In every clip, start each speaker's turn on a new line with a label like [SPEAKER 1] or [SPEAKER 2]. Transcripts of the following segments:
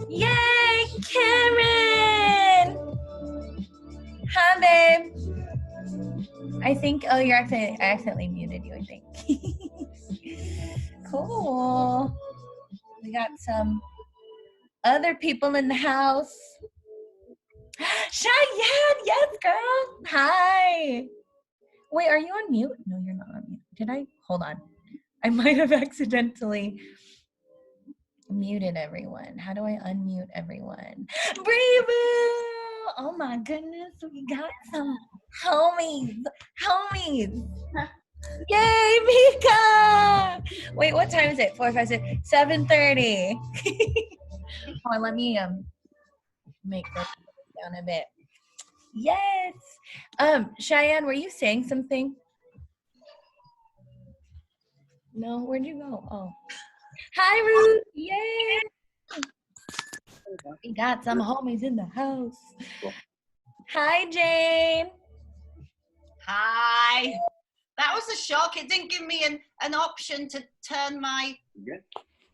[SPEAKER 1] Yay, Cameron! Hi, babe. I think, oh, I accidentally muted you, I think. Cool. We got some other people in the house. Cheyenne, yes, girl. Hi. Wait, are you on mute? No, you're not on mute. Did I? Hold on. I might have accidentally muted everyone. How do I unmute everyone? Breeboo! Oh my goodness, we got some homies. Yay, Mika! Wait, what time is it? 4, 5, 6, 7:30. Hold on, let me make this down a bit. Yes. Cheyenne, were you saying something? No, where'd you go? Oh. Hi, Ruth. Yay. We got some homies in the house. Hi, Jane.
[SPEAKER 2] Hi. That was a shock. It didn't give me an option to turn my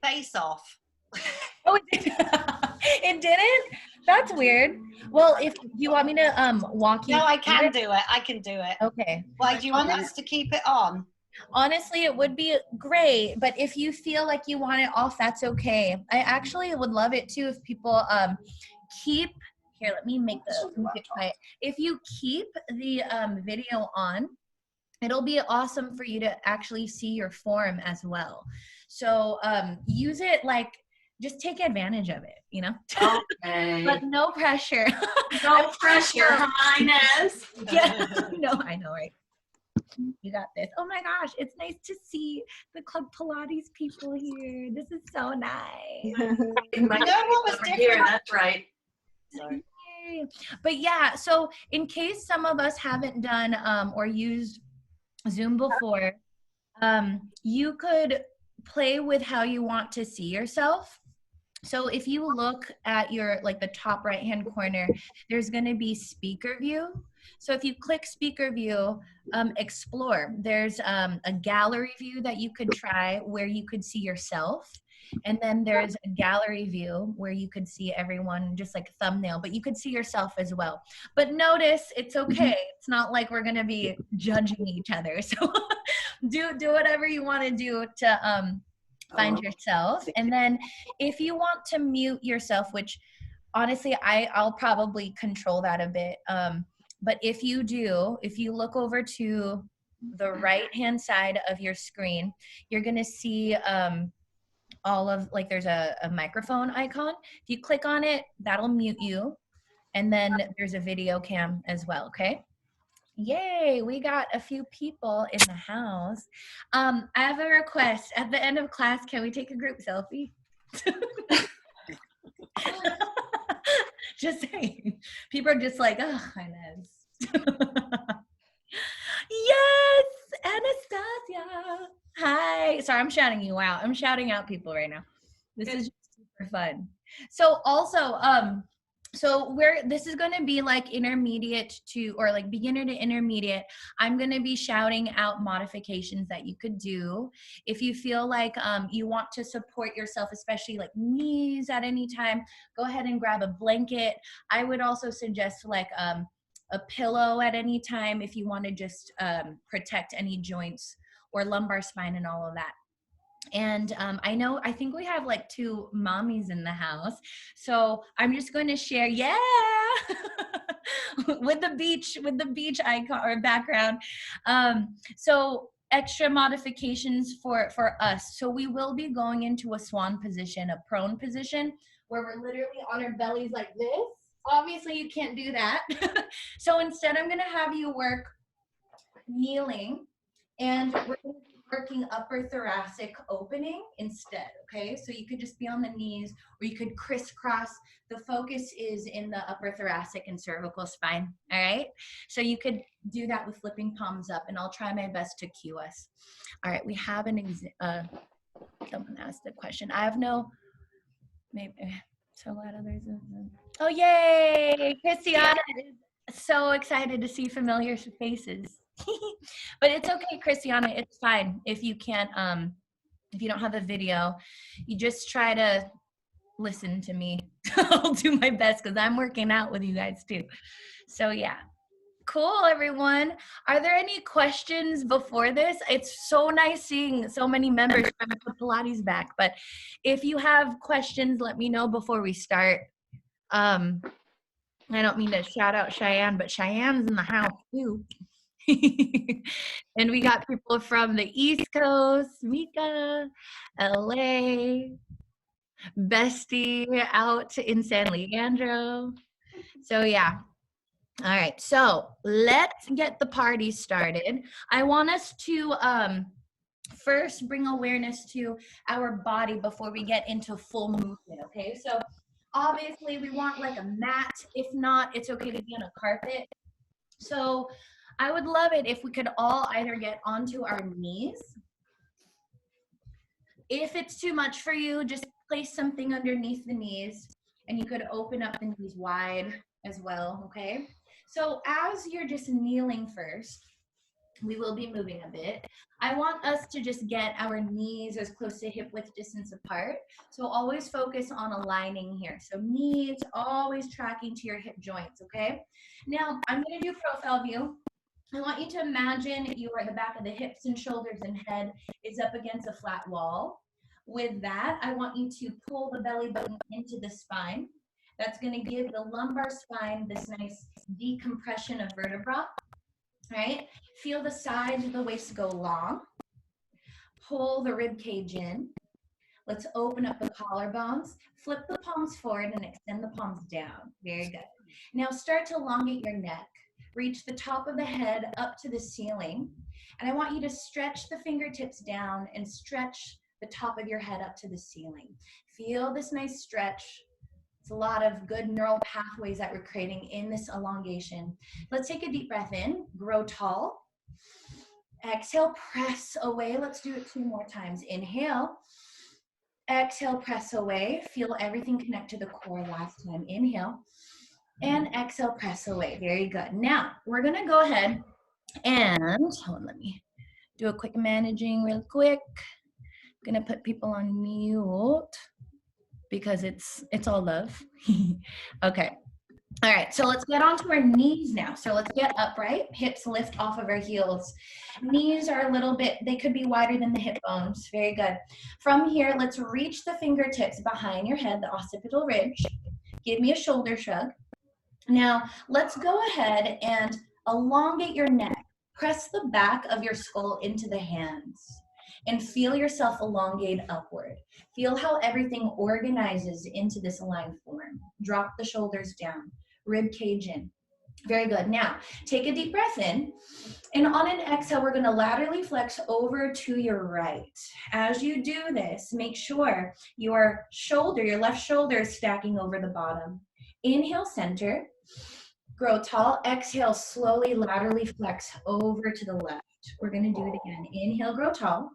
[SPEAKER 2] face off.
[SPEAKER 1] Oh, it didn't? That's weird. Well, if you want me to walk you.
[SPEAKER 2] No, I can do it. I can do it.
[SPEAKER 1] Okay.
[SPEAKER 2] Why do you want us to keep it on?
[SPEAKER 1] Honestly, it would be great, but if you feel like you want it off, that's okay. I actually would love it too if people keep here. Let me make it quiet. If you keep the video on, it'll be awesome for you to actually see your form as well. So use it like. Just take advantage of it, you know?
[SPEAKER 3] Okay.
[SPEAKER 1] But no pressure.
[SPEAKER 3] No pressure, Highness.
[SPEAKER 1] Yeah, no, I know, right? You got this. Oh my gosh, it's nice to see the Club Pilates people here. This is so nice.
[SPEAKER 2] You know what was different?
[SPEAKER 3] Here, that's right.
[SPEAKER 2] Sorry.
[SPEAKER 1] But yeah, so in case some of us haven't done or used Zoom before, you could play with how you want to see yourself. So if you look at your, like the top right-hand corner, there's going to be speaker view. So if you click speaker view, explore. There's a gallery view that you could try where you could see yourself. And then there's a gallery view where you could see everyone, just like a thumbnail, but you could see yourself as well. But notice it's okay. It's not like we're going to be judging each other. So do whatever you want to do to find yourself. And then if you want to mute yourself, which honestly, I'll probably control that a bit. But if you look over to the right-hand side of your screen, you're going to see all of, like, there's a microphone icon. If you click on it, that'll mute you. And then there's a video cam as well, okay? Yay, we got a few people in the house. I have a request. At the end of class, can we take a group selfie? Just saying. People are just like, oh, Inez. Yes, Anastasia. Hi. Sorry, I'm shouting you out. I'm shouting out people right now. This is super fun. So also, this is going to be like intermediate to, or like beginner to intermediate. I'm going to be shouting out modifications that you could do. If you feel like you want to support yourself, especially like knees at any time, go ahead and grab a blanket. I would also suggest like a pillow at any time if you want to just protect any joints or lumbar spine and all of that. And I think we have like 2 mommies in the house. So I'm just going to share, yeah, with the beach icon or background. So extra modifications for us. So we will be going into a swan position, a prone position, where we're literally on our bellies like this. Obviously you can't do that. So instead I'm going to have you work kneeling, and we're going to be working upper thoracic opening instead, okay? So you could just be on the knees, or you could crisscross. The focus is in the upper thoracic and cervical spine, all right? So you could do that with flipping palms up, and I'll try my best to cue us. All right, we have someone asked a question. I have no, maybe, so glad others. Oh, yay! Christiana is so excited to see familiar faces. But it's okay, Christiana, it's fine if you can't if you don't have a video, you just try to listen to me. I'll do my best because I'm working out with you guys too. So yeah. Cool, everyone. Are there any questions before this? It's so nice seeing so many members from Pilates back, but if you have questions, let me know before we start. I don't mean to shout out Cheyenne, but Cheyenne's in the house too. And we got people from the East Coast, Mika, LA, Bestie out in San Leandro. So yeah. All right, so let's get the party started. I want us to first bring awareness to our body before we get into full movement, okay? So obviously we want like a mat. If not, it's okay to be on a carpet. So I would love it if we could all either get onto our knees. If it's too much for you, just place something underneath the knees and you could open up the knees wide as well, okay? So as you're just kneeling first, we will be moving a bit. I want us to just get our knees as close to hip width distance apart. So always focus on aligning here. So knees always tracking to your hip joints, okay? Now I'm gonna do profile view. I want you to imagine you are at the back of the hips and shoulders and head is up against a flat wall. With that, I want you to pull the belly button into the spine. That's going to give the lumbar spine this nice decompression of vertebra, right? Feel the sides of the waist go long. Pull the rib cage in. Let's open up the collarbones. Flip the palms forward and extend the palms down. Very good. Now start to elongate your neck. Reach the top of the head up to the ceiling. And I want you to stretch the fingertips down and stretch the top of your head up to the ceiling. Feel this nice stretch. It's a lot of good neural pathways that we're creating in this elongation. Let's take a deep breath in, grow tall. Exhale, press away. Let's do it 2 more times. Inhale. Exhale, press away. Feel everything connect to the core last time. Inhale. And exhale, press away. Very good. Now, we're going to go ahead and, hold on, let me do a quick managing real quick. I'm going to put people on mute because it's all love. Okay. All right, so let's get onto our knees now. So let's get upright, hips lift off of our heels. Knees are a little bit, they could be wider than the hip bones. Very good. From here, let's reach the fingertips behind your head, the occipital ridge. Give me a shoulder shrug. Now, let's go ahead and elongate your neck. Press the back of your skull into the hands and feel yourself elongate upward. Feel how everything organizes into this aligned form. Drop the shoulders down, rib cage in. Very good. Now, take a deep breath in, and on an exhale, we're gonna laterally flex over to your right. As you do this, make sure your left shoulder is stacking over the bottom. Inhale, center, grow tall. Exhale, slowly laterally flex over to the left. We're gonna do it again. Inhale, grow tall.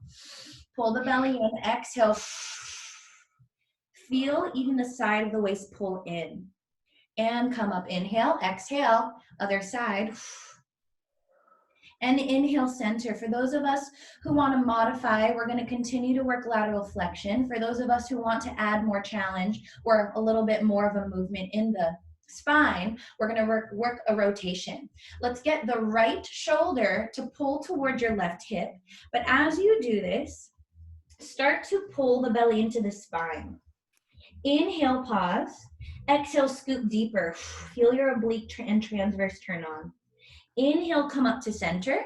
[SPEAKER 1] Pull the belly in, exhale. Feel even the side of the waist pull in. And come up, inhale, exhale, other side. And inhale, center. For those of us who want to modify, we're going to continue to work lateral flexion. For those of us who want to add more challenge or a little bit more of a movement in the spine, we're going to work a rotation. Let's get the right shoulder to pull toward your left hip. But as you do this, start to pull the belly into the spine. Inhale, pause. Exhale, scoop deeper. Feel your oblique and transverse turn on. Inhale, come up to center.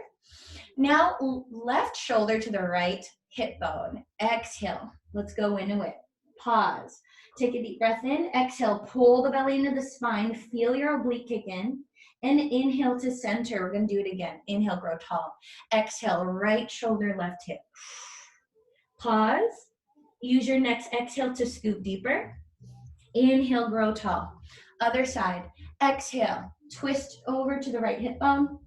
[SPEAKER 1] Now, left shoulder to the right hip bone. Exhale. Let's go into it. Pause. Take a deep breath in. Exhale, pull the belly into the spine. Feel your oblique kick in. And inhale to center. We're going to do it again. Inhale, grow tall. Exhale, right shoulder, left hip. Pause. Use your next exhale to scoop deeper. Inhale, grow tall. Other side. Exhale, twist over to the right hip bone.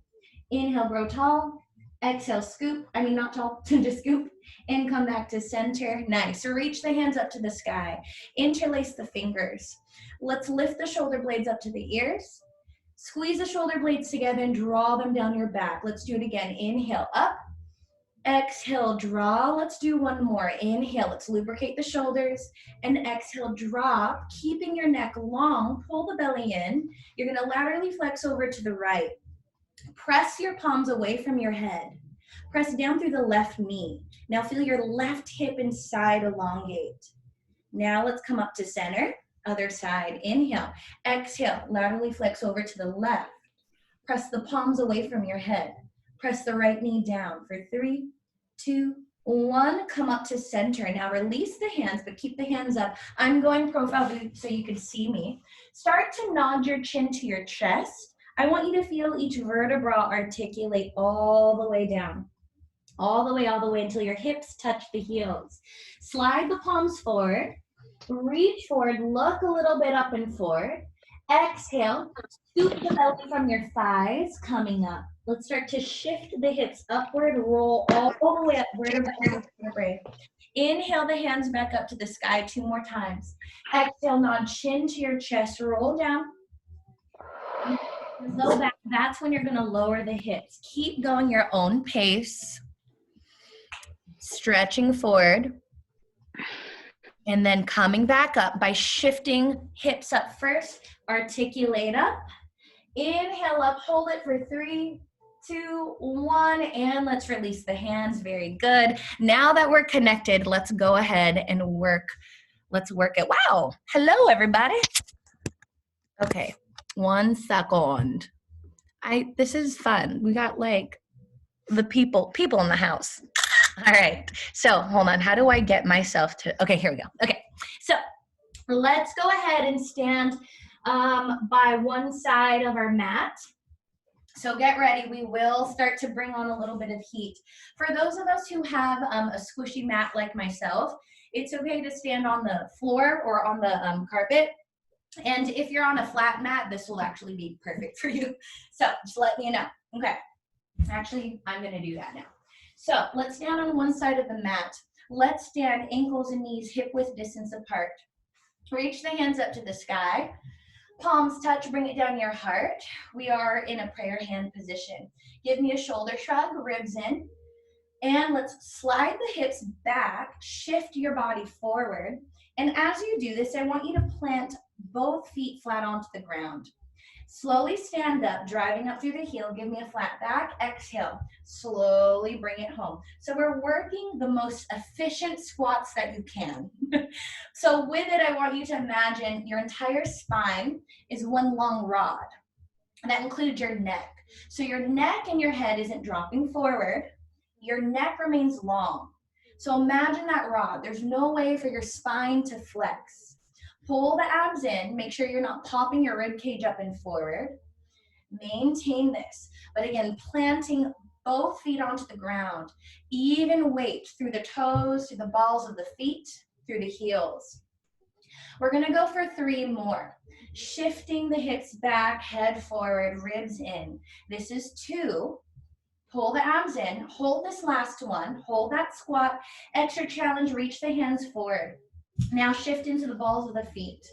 [SPEAKER 1] Inhale, grow tall. Exhale, scoop. Not tall, just scoop. And come back to center. Nice. So reach the hands up to the sky. Interlace the fingers. Let's lift the shoulder blades up to the ears. Squeeze the shoulder blades together and draw them down your back. Let's do it again. Inhale, up. Exhale, draw. Let's do one more. Inhale, let's lubricate the shoulders. And exhale, drop, keeping your neck long. Pull the belly in. You're gonna laterally flex over to the right. Press your palms away from your head. Press down through the left knee. Now feel your left hip and side elongate. Now let's come up to center. Other side. Inhale. Exhale, laterally flex over to the left. Press the palms away from your head. Press the right knee down for 3, 2, 1. Come up to center. Now release the hands, but keep the hands up. I'm going profile view so you can see me. Start to nod your chin to your chest. I want you to feel each vertebra articulate all the way down. All the way until your hips touch the heels. Slide the palms forward. Reach forward. Look a little bit up and forward. Exhale. Scoop the belly from your thighs, coming up. Let's start to shift the hips upward, roll all the way up, vertebrae to vertebrae. Inhale the hands back up to the sky 2 more times. Exhale, nod chin to your chest, roll down. Low back, that's when you're gonna lower the hips. Keep going your own pace. Stretching forward. And then coming back up by shifting hips up first. Articulate up. Inhale up, hold it for 3, 2, 1, and let's release the hands. Very good. Now that we're connected, let's go ahead and work. Let's work it. Wow. Hello, everybody. Okay, 1 second. This is fun. We got like the people in the house. All right, so hold on. How do I get myself to, okay, here we go. Okay, so let's go ahead and stand by one side of our mat. So get ready. We will start to bring on a little bit of heat. For those of us who have a squishy mat like myself, it's okay to stand on the floor or on the carpet. And if you're on a flat mat, this will actually be perfect for you. So just let me know. Okay, actually, I'm gonna do that now. So let's stand on one side of the mat. Let's stand ankles and knees hip width distance apart. Reach the hands up to the sky. Palms touch, bring it down your heart. We are in a prayer hand position. Give me a shoulder shrug, ribs in. And let's slide the hips back, shift your body forward. And as you do this, I want you to plant both feet flat onto the ground. Slowly stand up, driving up through the heel. Give me a flat back. Exhale. Slowly bring it home. So we're working the most efficient squats that you can. So with it, I want you to imagine your entire spine is one long rod. And that includes your neck. So your neck and your head isn't dropping forward. Your neck remains long. So imagine that rod. There's no way for your spine to flex. Pull the abs in. Make sure you're not popping your rib cage up and forward. Maintain this. But again, planting both feet onto the ground. Even weight through the toes, through the balls of the feet, through the heels. We're going to go for 3 more. Shifting the hips back, head forward, ribs in. This is 2. Pull the abs in. Hold this last one. Hold that squat. Extra challenge. Reach the hands forward. Now shift into the balls of the feet.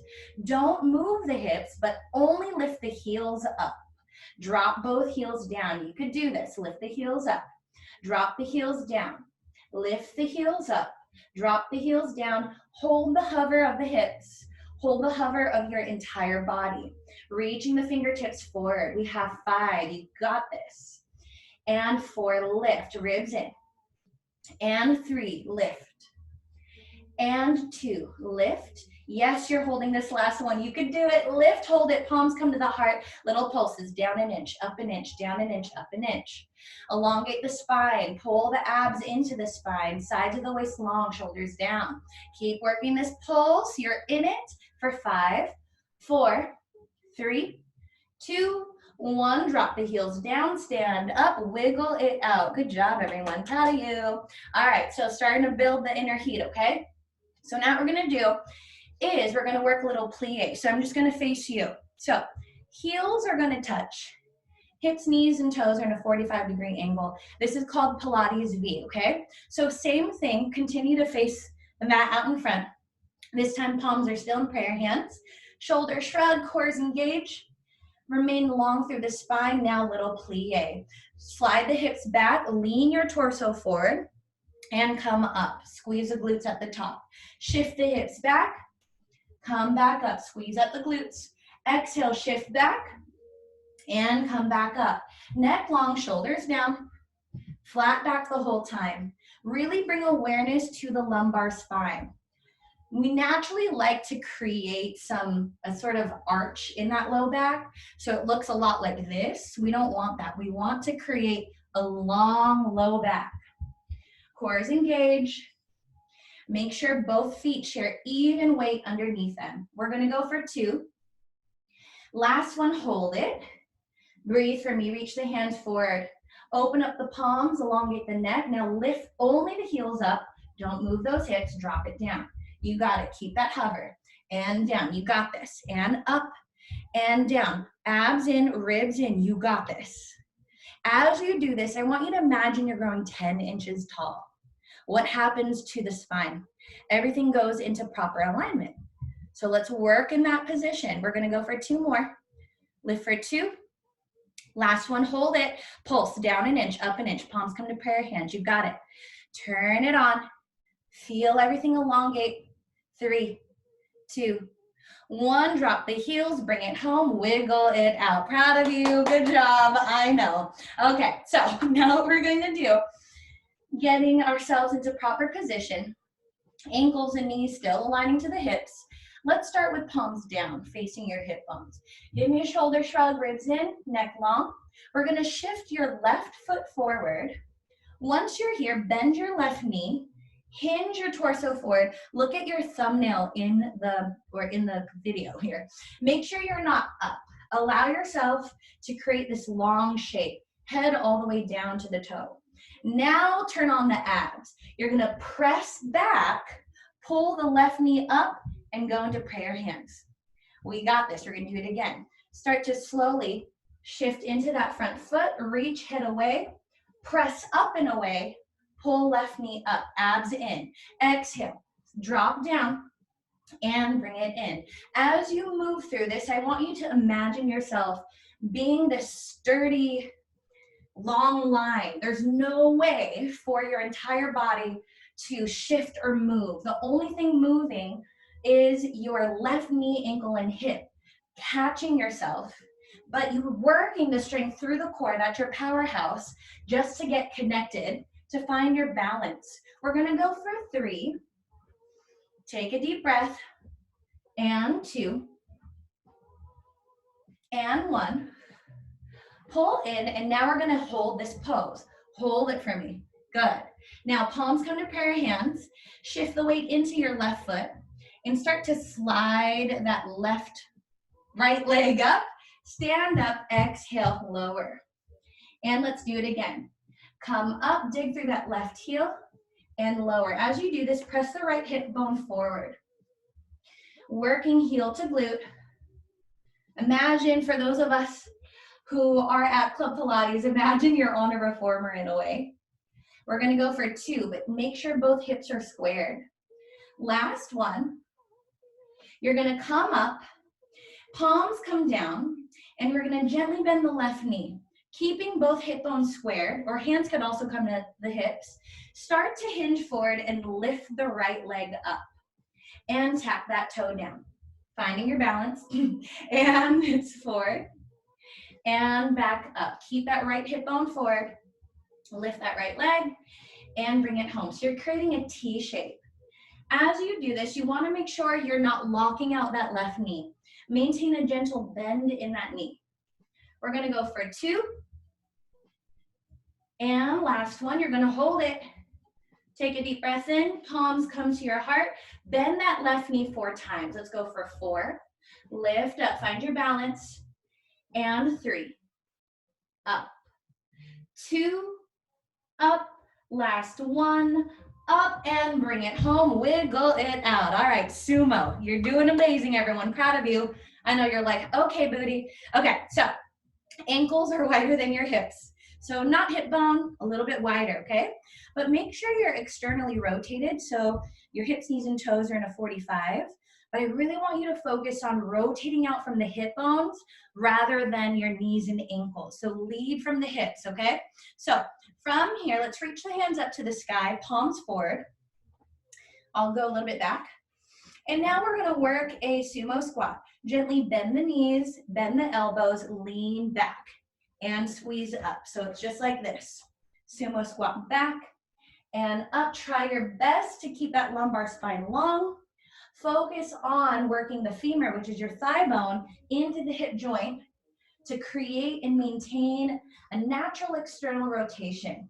[SPEAKER 1] Don't move the hips, but only lift the heels up. Drop both heels down. You could do this. Lift the heels up. Drop the heels down. Lift the heels up. Drop the heels down. Hold the hover of the hips. Hold the hover of your entire body. Reaching the fingertips forward. We have 5. You got this. And 4, lift. Ribs in. And 3, lift. And 2, lift. Yes, you're holding this last one. You could do it. Lift, hold it. Palms come to the heart. Little pulses. Down an inch, up an inch, down an inch, up an inch. Elongate the spine. Pull the abs into the spine. Sides of the waist long, shoulders down. Keep working this pulse. You're in it for 5, 4, 3, 2, 1. Drop the heels down. Stand up. Wiggle it out. Good job, everyone. Proud of you. All right, so starting to build the inner heat, okay? So now what we're going to do is we're going to work a little plie. So I'm just going to face you. So heels are going to touch. Hips, knees, and toes are in a 45-degree angle. This is called Pilates V, okay? So same thing. Continue to face the mat out in front. This time palms are still in prayer hands. Shoulders shrug, cores engage. Remain long through the spine. Now little plie. Slide the hips back, lean your torso forward, and come up. Squeeze the glutes at the top. Shift the hips back, come back up. Squeeze at the glutes. Exhale, shift back, and come back up. Neck long, shoulders down, flat back the whole time. Really bring awareness to the lumbar spine. We naturally like to create a sort of arch in that low back, so it looks a lot like this. We don't want that. We want to create a long low back. Core is engaged. Make sure both feet share even weight underneath them. We're gonna go for 2. Last one, hold it. Breathe for me, reach the hands forward. Open up the palms, elongate the neck. Now lift only the heels up. Don't move those hips, drop it down. You got it, keep that hover. And down, you got this. And up and down. Abs in, ribs in, you got this. As you do this, I want you to imagine you're growing 10 inches tall. What happens to the spine? Everything goes into proper alignment. So let's work in that position. We're gonna go for 2 more. Lift for 2. Last one, hold it. Pulse down an inch, up an inch. Palms come to prayer hands. You got it. Turn it on. Feel everything elongate. 3, 2, 1. Drop the heels, bring it home, wiggle it out. Proud of you. Good job. I know. Okay, so now what we're going to do, getting ourselves into proper position, ankles and knees still aligning to the hips. Let's start with palms down, facing your hip bones. Give me a shoulder shrug, ribs in, neck long. We're going to shift your left foot forward. Once you're here, bend your left knee, hinge your torso forward. Look at your thumbnail in the video here. Make sure you're not up. Allow yourself to create this long shape. Head all the way down to the toe. Now turn on the abs. You're going to press back, pull the left knee up, and go into prayer hands. We got this. We're going to do it again. Start to slowly shift into that front foot, reach head away, press up and away, pull left knee up, abs in. Exhale, drop down, and bring it in. As you move through this, I want you to imagine yourself being this sturdy, long line. There's no way for your entire body to shift or move. The only thing moving is your left knee, ankle, and hip, catching yourself, but you're working the strength through the core. That's your powerhouse, just to get connected, to find your balance. We're gonna go for 3. Take a deep breath, and 2, and 1. Pull in, and now we're gonna hold this pose. Hold it for me. Good. Now palms come to prayer hands. Shift the weight into your left foot and start to slide that right leg up. Stand up, exhale, lower. And let's do it again. Come up, dig through that left heel, and lower. As you do this, press the right hip bone forward. Working heel to glute. Imagine, for those of us who are at Club Pilates, imagine you're on a reformer in a way. We're gonna go for 2, but make sure both hips are squared. Last one. You're gonna come up, palms come down, and we're gonna gently bend the left knee, keeping both hip bones squared, or hands could also come to the hips. Start to hinge forward and lift the right leg up, and tap that toe down. Finding your balance, and it's forward, and back up. Keep that right hip bone forward, lift that right leg, and bring it home. So you're creating a T shape. As you do this, you want to make sure you're not locking out that left knee. Maintain a gentle bend in that knee. We're going to go for 2. And last one, you're going to hold it. Take a deep breath in, palms come to your heart. Bend that left knee 4 times. Let's go for 4. Lift up, find your balance. And 3. Up. 2. Up. Last 1. Up and bring it home. Wiggle it out. All right, sumo. You're doing amazing, everyone. Proud of you. I know you're like, okay, booty. Okay, so ankles are wider than your hips. So not hip bone, a little bit wider, okay? But make sure you're externally rotated. So your hips, knees, and toes are in a 45, but I really want you to focus on rotating out from the hip bones rather than your knees and ankles. So lead from the hips, okay? So from here, let's reach the hands up to the sky, palms forward. I'll go a little bit back. And now we're gonna work a sumo squat. Gently bend the knees, bend the elbows, lean back, and squeeze up. So it's just like this. Sumo squat back and up. Try your best to keep that lumbar spine long. Focus on working the femur, which is your thigh bone, into the hip joint to create and maintain a natural external rotation.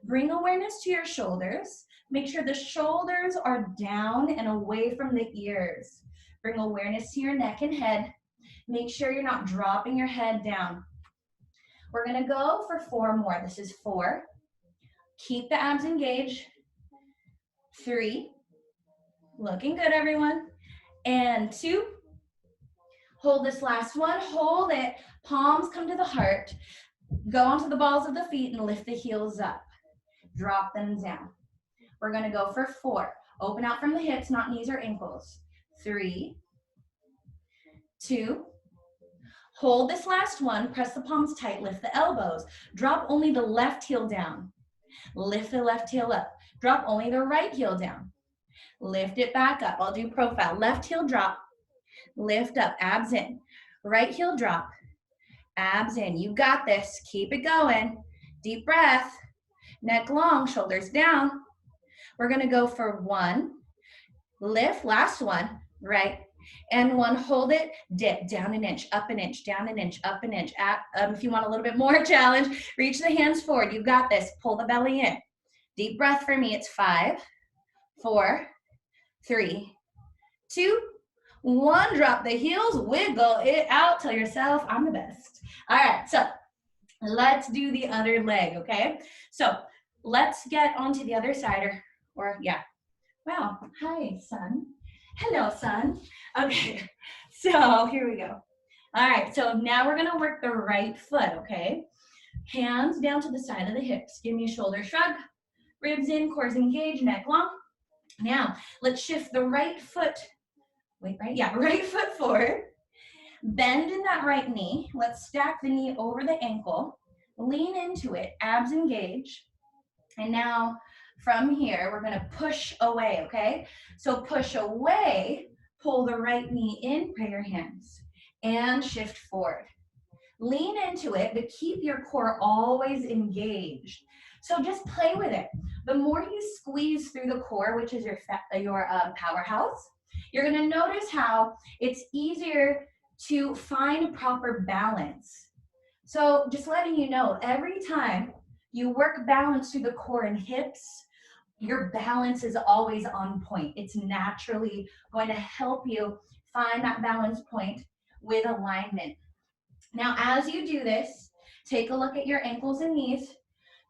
[SPEAKER 1] Bring awareness to your shoulders. Make sure the shoulders are down and away from the ears. Bring awareness to your neck and head. Make sure you're not dropping your head down. We're gonna go for 4 more. This is 4. Keep the abs engaged. 3. Looking good, everyone. And 2. Hold this last one. Hold it. Palms come to the heart. Go onto the balls of the feet and lift the heels up. Drop them down. We're gonna go for 4. Open out from the hips, not knees or ankles. 3, 2. Hold this last one. Press the palms tight. Lift the elbows. Drop only the left heel down. Lift the left heel up. Drop only the right heel down. Lift it back up. I'll do profile. Left heel drop. Lift up. Abs in. Right heel drop. Abs in. You got this. Keep it going. Deep breath. Neck long. Shoulders down. We're going to go for 1. Lift. Last one. Right. And 1. Hold it. Dip. Down an inch. Up an inch. Down an inch. Up an inch. If you want a little bit more challenge, reach the hands forward. You got this. Pull the belly in. Deep breath for me. It's 5, 4, 3, 2, 1. Drop the heels. Wiggle it out. Tell yourself, I'm the best. All right. So let's do the other leg. Okay. So let's get onto the other side or yeah. Wow. Hi, son. Hello, son. Okay. So here we go. All right. So now we're going to work the right foot. Okay. Hands down to the side of the hips. Give me a shoulder shrug. Ribs in, cores engaged, neck long. Now, let's shift the right foot. Wait, right? Yeah, right foot forward. Bend in that right knee. Let's stack the knee over the ankle. Lean into it, abs engage. And now, from here, we're gonna push away, okay? So push away, pull the right knee in, pray your hands, and shift forward. Lean into it, but keep your core always engaged. So just play with it. The more you squeeze through the core, which is your powerhouse, you're gonna notice how it's easier to find proper balance. So just letting you know, every time you work balance through the core and hips, your balance is always on point. It's naturally going to help you find that balance point with alignment. Now, as you do this, take a look at your ankles and knees.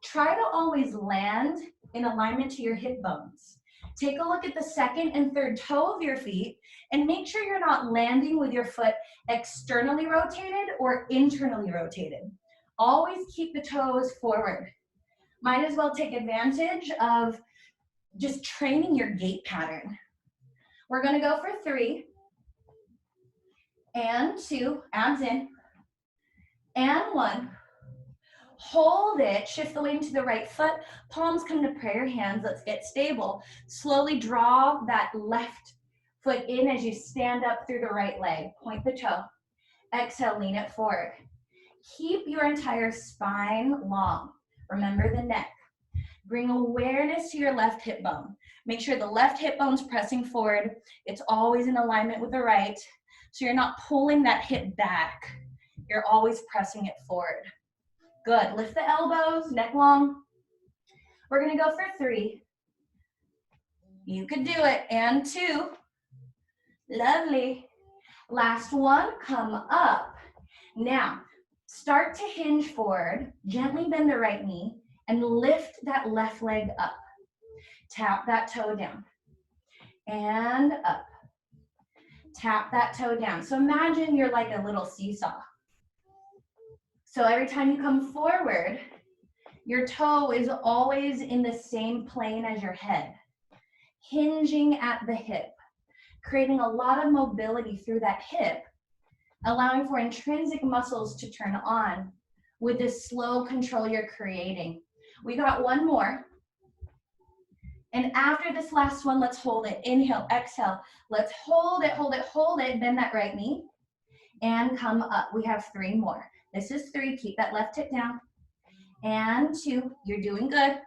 [SPEAKER 1] Try to always land in alignment to your hip bones. Take a look at the second and third toe of your feet and make sure you're not landing with your foot externally rotated or internally rotated. Always keep the toes forward. Might as well take advantage of just training your gait pattern. We're gonna go for 3 and 2, abs in, and 1. Hold it, shift the weight into the right foot, palms come to prayer hands, let's get stable. Slowly draw that left foot in as you stand up through the right leg. Point the toe. Exhale, lean it forward. Keep your entire spine long. Remember the neck. Bring awareness to your left hip bone. Make sure the left hip bone's pressing forward. It's always in alignment with the right. So you're not pulling that hip back. You're always pressing it forward. Good. Lift the elbows, neck long. We're going to go for 3. You could do it. And 2. Lovely. Last one, come up. Now, start to hinge forward. Gently bend the right knee and lift that left leg up. Tap that toe down. And up. Tap that toe down. So imagine you're like a little seesaw. So every time you come forward, your toe is always in the same plane as your head, hinging at the hip. creating a lot of mobility through that hip, allowing for intrinsic muscles to turn on with this slow control you're creating. We got one more. And after this last one, let's hold it. Inhale, exhale. Let's hold it, hold it, hold it. Bend that right knee and come up. We have 3 more. This is 3. Keep that left hip down. And 2. You're doing good.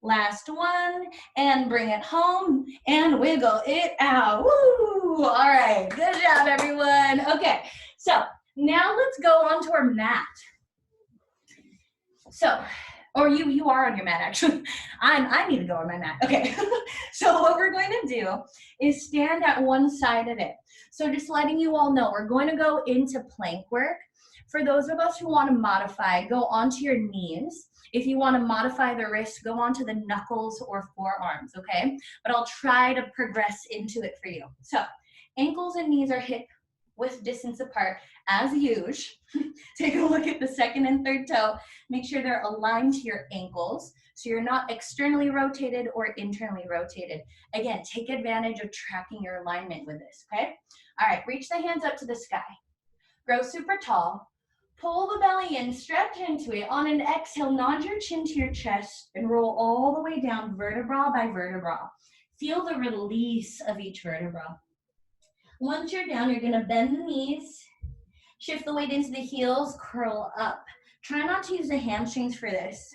[SPEAKER 1] Last one. And bring it home and wiggle it out. Woo! All right. Good job, everyone. Okay. So now let's go on to our mat. So, or you are on your mat, actually. I need to go on my mat. Okay. So what we're going to do is stand at one side of it. So just letting you all know, we're going to go into plank work. For those of us who want to modify, go onto your knees. If you want to modify the wrist, go onto the knuckles or forearms, okay? But I'll try to progress into it for you. So ankles and knees are hip width distance apart as usual. Take a look at the second and third toe. Make sure they're aligned to your ankles so you're not externally rotated or internally rotated. Again, take advantage of tracking your alignment with this, okay? All right, reach the hands up to the sky. Grow super tall. Pull the belly in, stretch into it. On an exhale, nod your chin to your chest and roll all the way down vertebra by vertebra. Feel the release of each vertebra. Once you're down, you're gonna bend the knees, shift the weight into the heels, curl up. Try not to use the hamstrings for this.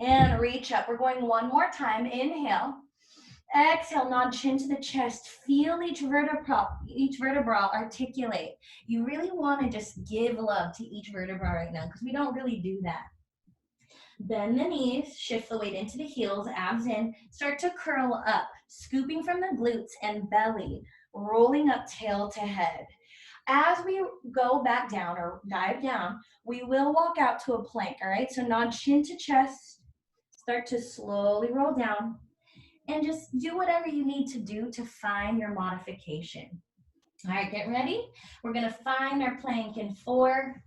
[SPEAKER 1] And reach up. We're going one more time. Inhale. Exhale, nod chin to the chest. Feel each vertebra articulate. You really want to just give love to each vertebra right now because we don't really do that. Bend the knees, shift the weight into the heels, abs in, start to curl up, scooping from the glutes and belly, rolling up tail to head. As we go back down or dive down, we will walk out to a plank, all right? So nod chin to chest, start to slowly roll down, and just do whatever you need to do to find your modification. All right, get ready. We're gonna find our plank in 4,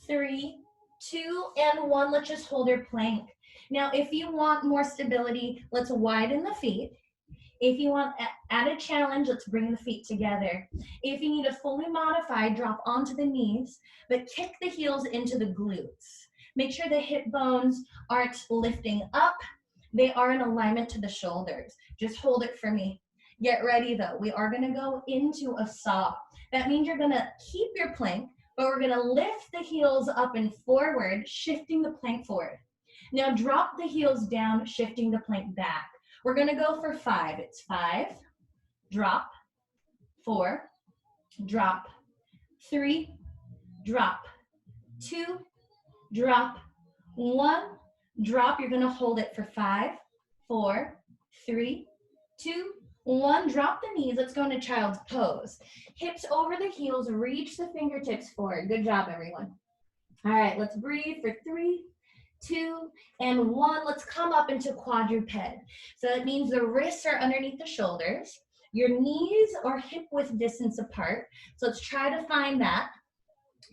[SPEAKER 1] 3, 2, and 1. Let's just hold our plank. Now, if you want more stability, let's widen the feet. If you want added challenge, let's bring the feet together. If you need to fully modify, drop onto the knees, but kick the heels into the glutes. Make sure the hip bones aren't lifting up. They are in alignment to the shoulders. Just hold it for me. Get ready though. We are gonna go into a saw. That means you're gonna keep your plank, but we're gonna lift the heels up and forward, shifting the plank forward. Now drop the heels down, shifting the plank back. We're gonna go for 5. It's 5, drop, 4, drop, 3, drop, 2, drop, 1, drop. You're gonna hold it for 5, 4, 3, 2, 1. Drop the knees. Let's go into child's pose. Hips over the heels, reach the fingertips forward. Good job, everyone. All right, let's breathe for 3, 2, and 1. Let's come up into quadruped. So that means the wrists are underneath the shoulders. Your knees are hip width distance apart. So let's try to find that.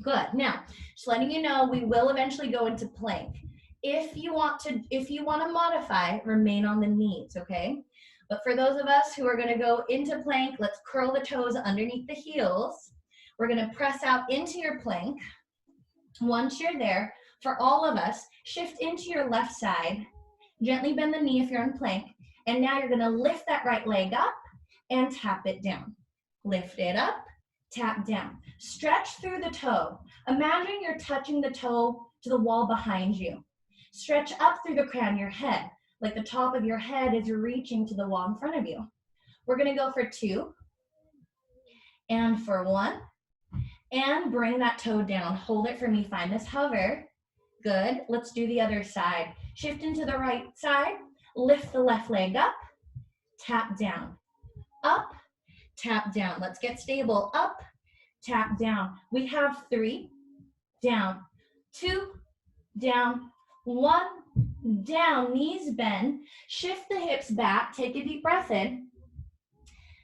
[SPEAKER 1] Good. Now, just letting you know, we will eventually go into plank. If you want to modify, remain on the knees, okay? But for those of us who are gonna go into plank, let's curl the toes underneath the heels. We're gonna press out into your plank. Once you're there, for all of us, shift into your left side. Gently bend the knee if you're in plank. And now you're gonna lift that right leg up and tap it down. Lift it up, tap down. Stretch through the toe. Imagine you're touching the toe to the wall behind you. Stretch up through the crown of your head, like the top of your head is reaching to the wall in front of you. We're gonna go for 2, and for 1, and bring that toe down. Hold it for me, find this hover. Good, let's do the other side. Shift into the right side, lift the left leg up, tap down, up, tap down. Let's get stable, up, tap down. We have 3, down, 2, down, 1, down, knees bend, shift the hips back, take a deep breath in.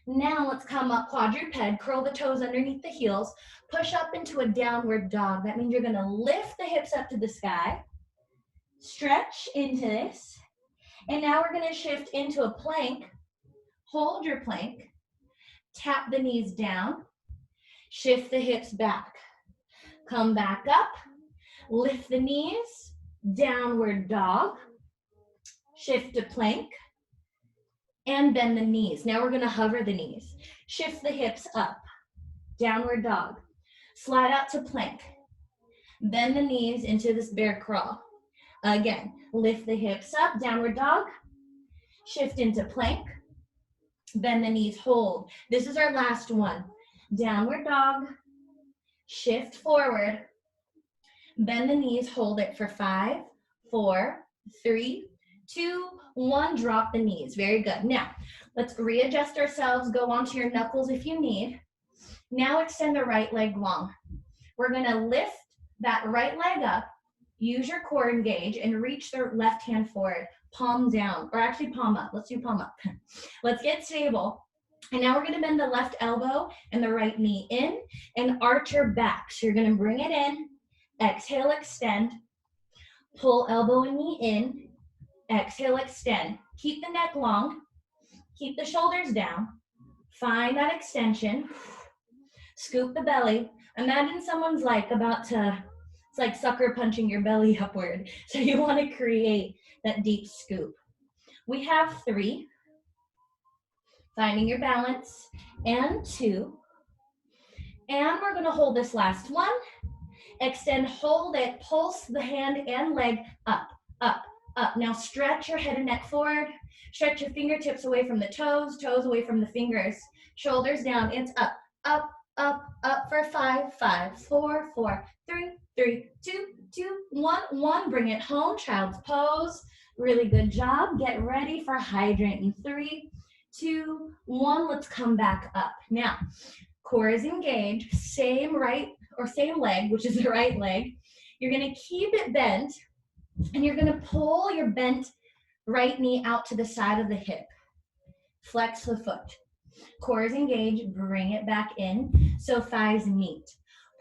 [SPEAKER 1] Now let's come up quadruped, curl the toes underneath the heels, push up into a downward dog. That means you're gonna lift the hips up to the sky, stretch into this, and now we're gonna shift into a plank. Hold your plank, tap the knees down, shift the hips back, come back up, lift the knees, downward dog, shift to plank, and bend the knees. Now we're gonna hover the knees. Shift the hips up, downward dog, slide out to plank, bend the knees into this bear crawl. Again, lift the hips up, downward dog, shift into plank, bend the knees, hold. This is our last one. Downward dog, shift forward, bend the knees, hold it for 5, 4, 3, 2, 1, drop the knees. Very good. Now, let's readjust ourselves, go onto your knuckles if you need. Now extend the right leg long. We're gonna lift that right leg up, use your core engage, and reach the left hand forward, palm down, or actually palm up. Let's do palm up. Let's get stable. And now we're gonna bend the left elbow and the right knee in and arch your back. So you're gonna bring it in, exhale, extend, pull elbow and knee in, exhale, extend. Keep the neck long, keep the shoulders down, find that extension, scoop the belly. Imagine someone's like about to, it's like sucker punching your belly upward. So you want to create that deep scoop. We have 3, finding your balance, and 2. And we're going to hold this last one. Extend, hold it, pulse the hand and leg up, up, up. Now stretch your head and neck forward. Stretch your fingertips away from the toes, toes away from the fingers. Shoulders down, it's up, up, up, up for 5, 5, 4, 4, 3, 3, 2, 2, 1, 1. Bring it home, child's pose. Really good job. Get ready for hydrant in 3, 2, 1. Let's come back up. Now, core is engaged, same right or same leg, which is the right leg. You're gonna keep it bent and you're gonna pull your bent right knee out to the side of the hip. Flex the foot. Core is engaged, bring it back in so thighs meet.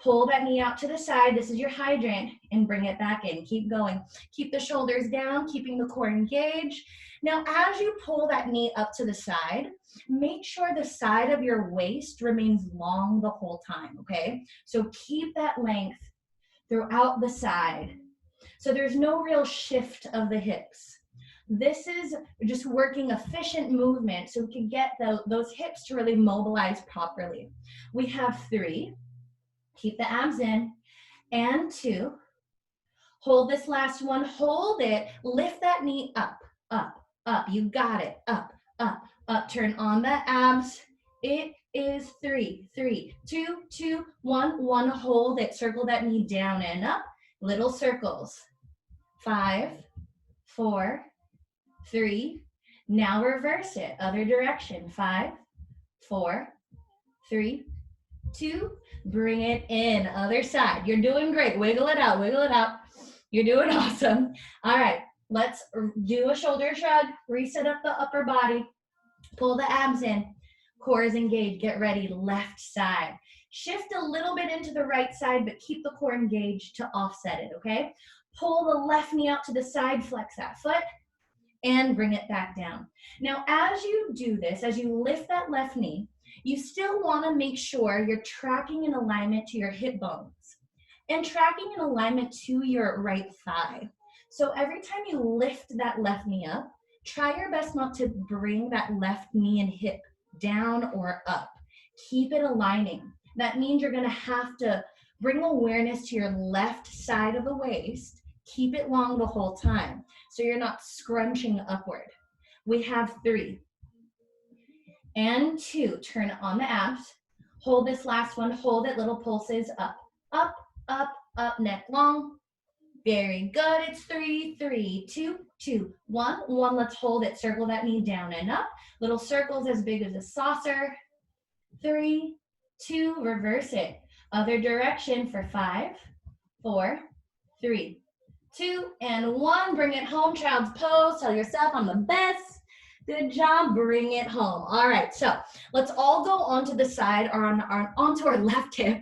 [SPEAKER 1] Pull that knee out to the side, this is your hydrant, and bring it back in. Keep going. Keep the shoulders down, keeping the core engaged. Now, as you pull that knee up to the side, make sure the side of your waist remains long the whole time, okay? So keep that length throughout the side. So there's no real shift of the hips. This is just working efficient movement so we can get those hips to really mobilize properly. We have 3. Keep the abs in, and 2. Hold this last one, hold it, lift that knee up, up, up. You got it, up, up, up. Turn on the abs. It is 3, 3, 2, 2, 1, 1. Hold it, circle that knee down and up. Little circles. 5, 4, 3. Now reverse it, other direction. 5, 4, 3, 2. Bring it in, other side. You're doing great. Wiggle it out, wiggle it out. You're doing awesome. All right, let's do a shoulder shrug. Reset up the upper body. Pull the abs in. Core is engaged. Get ready, left side. Shift a little bit into the right side, but keep the core engaged to offset it, okay? Pull the left knee out to the side, flex that foot, and bring it back down. Now, as you do this, as you lift that left knee, you still want to make sure you're tracking in alignment to your hip bones and tracking in alignment to your right thigh. So every time you lift that left knee up, try your best not to bring that left knee and hip down or up. Keep it aligning. That means you're going to have to bring awareness to your left side of the waist. Keep it long the whole time so you're not scrunching upward. We have 3. And 2, turn on the abs. Hold this last one, hold it, little pulses, up, up, up, up, neck long. Very good, it's 3, 3, 2, 2, 1, 1. Let's hold it, circle that knee down and up. Little circles as big as a saucer. 3, 2, reverse it. Other direction for 5, 4, 3, 2, and 1. Bring it home, child's pose. Tell yourself I'm the best. Good job, bring it home. All right, so let's all go onto the side or onto our left hip.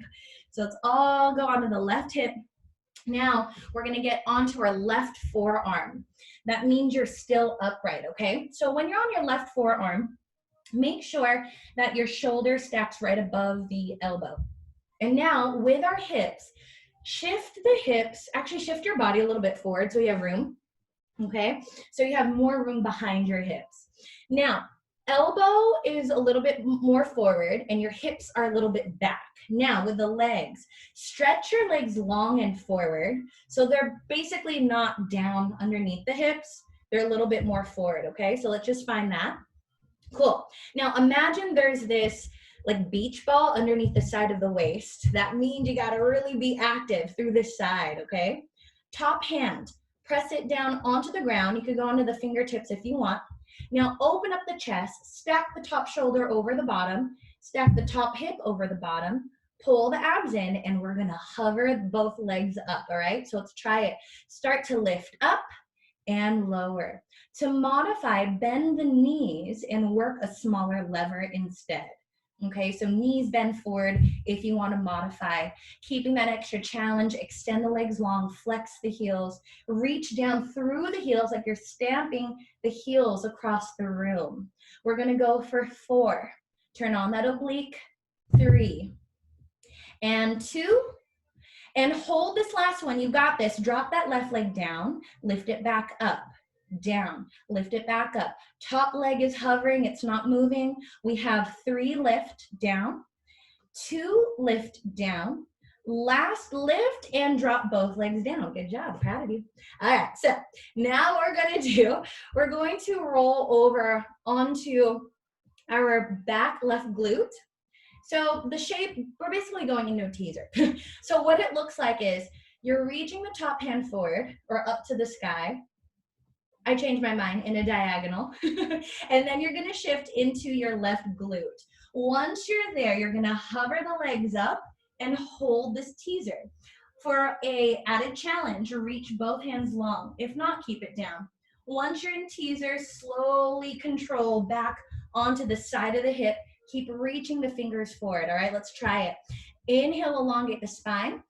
[SPEAKER 1] So let's all go onto the left hip. Now we're gonna get onto our left forearm. That means you're still upright, okay? So when you're on your left forearm, Make sure that your shoulder stacks right above the elbow. And now with our hips, shift the hips, actually shift your body a little bit forward so you have room, okay? So you have more room behind your hips. Now, elbow is a little bit more forward and your hips are a little bit back. Now with the legs, stretch your legs long and forward so they're basically not down underneath the hips. They're a little bit more forward, okay? So let's just find that. Cool. Now imagine there's this like beach ball underneath the side of the waist. That means you gotta really be active through this side, okay? Top hand, press it down onto the ground. You could go onto the fingertips if you want. Now open up the chest, stack the top shoulder over the bottom, stack the top hip over the bottom, pull the abs in, and we're gonna hover both legs up, all right? So let's try it. Start to lift up and lower. To modify, bend the knees and work a smaller lever instead. Okay, so knees bend forward if you want to modify. Keeping that extra challenge, extend the legs long, flex the heels, reach down through the heels like you're stamping the heels across the room. We're going to go for 4. Turn on that oblique. 3 and 2. And hold this last one. You got this. Drop that left leg down. Lift it back up. Down. Lift it back up. Top leg is hovering. It's not moving. We have 3 lift down. 2 lift down. Last lift and drop both legs down. Good job. Proud of you. All right. So now we're going to roll over onto our back left glute. So the shape, we're basically going into a teaser. So what it looks like is you're reaching the top hand forward or up to the sky. I changed my mind in a diagonal. And then you're gonna shift into your left glute. Once you're there, you're gonna hover the legs up and hold this teaser. For a added challenge, reach both hands long. If not, keep it down. Once you're in teaser, slowly control back onto the side of the hip. Keep reaching the fingers forward, all right? Let's try it. Inhale, elongate the spine.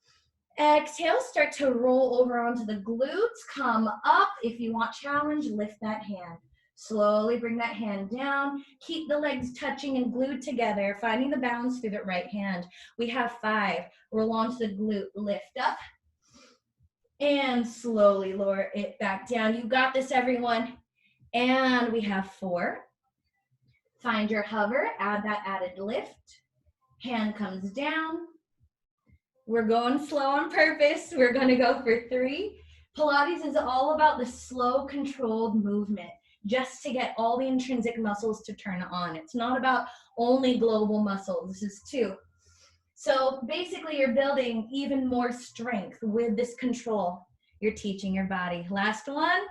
[SPEAKER 1] Exhale, start to roll over onto the glutes. Come up. If you want challenge, lift that hand. Slowly bring that hand down. Keep the legs touching and glued together, finding the balance through the right hand. We have 5. Roll onto the glute, lift up. And slowly lower it back down. You got this, everyone. And we have 4. Find your hover, add that added lift. Hand comes down. We're going slow on purpose. We're gonna go for 3. Pilates is all about the slow, controlled movement, just to get all the intrinsic muscles to turn on. It's not about only global muscles. This is 2. So basically you're building even more strength with this control. You're teaching your body. Last one.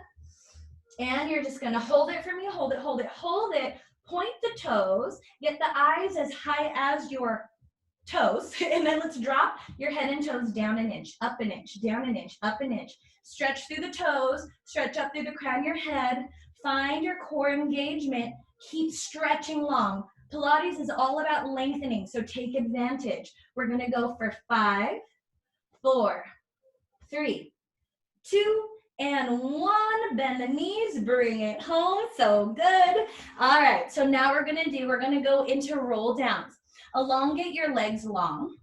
[SPEAKER 1] And you're just gonna hold it for me, hold it, hold it, hold it. Point the toes, get the eyes as high as your toes, and then let's drop your head and toes down an inch, up an inch, down an inch, up an inch. Stretch through the toes, stretch up through the crown of your head, find your core engagement, keep stretching long. Pilates is all about lengthening, so take advantage. We're gonna go for 5, 4, 3, 2, and 1. Bend the knees, bring it home. So good. All right, so now we're gonna go into roll downs. Elongate your legs long.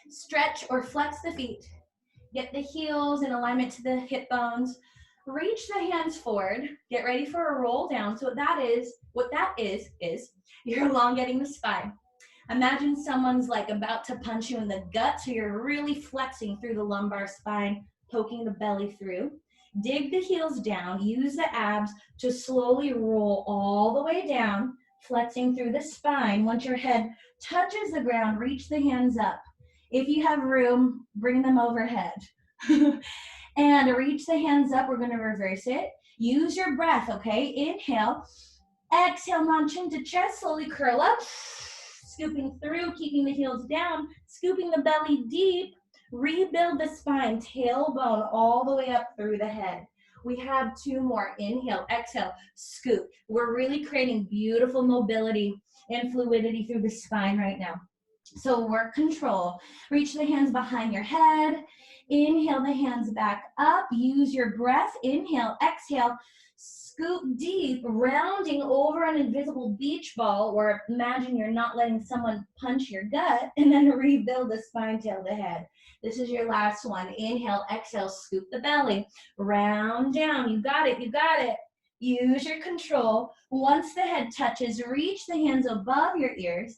[SPEAKER 1] Stretch or flex the feet. Get the heels in alignment to the hip bones. Reach the hands forward. Get ready for a roll down. So what that is you're elongating the spine. Imagine someone's like about to punch you in the gut, so you're really flexing through the lumbar spine, poking the belly through. Dig the heels down, use the abs to slowly roll all the way down, flexing through the spine. Once your head touches the ground, reach the hands up. If you have room, bring them overhead. And reach the hands up, we're gonna reverse it. Use your breath, okay? Inhale, exhale, chin to chest, slowly curl up. Scooping through, keeping the heels down, scooping the belly deep. Rebuild the spine, tailbone all the way up through the head. We have 2 more. Inhale, exhale, scoop. We're really creating beautiful mobility and fluidity through the spine right now. So work control. Reach the hands behind your head. Inhale the hands back up. Use your breath. Inhale, exhale, scoop deep, rounding over an invisible beach ball, or imagine you're not letting someone punch your gut, and then rebuild the spine, tail to head. This is your last one. Inhale, exhale, scoop the belly, round down. You got it, you got it. Use your control. Once the head touches, reach the hands above your ears.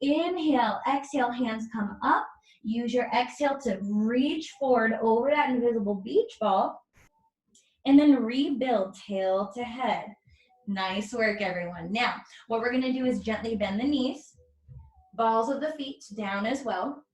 [SPEAKER 1] Inhale, exhale, hands come up. Use your exhale to reach forward over that invisible beach ball. And then rebuild tail to head. Nice work, everyone. Now, what we're gonna do is gently bend the knees, balls of the feet down as well.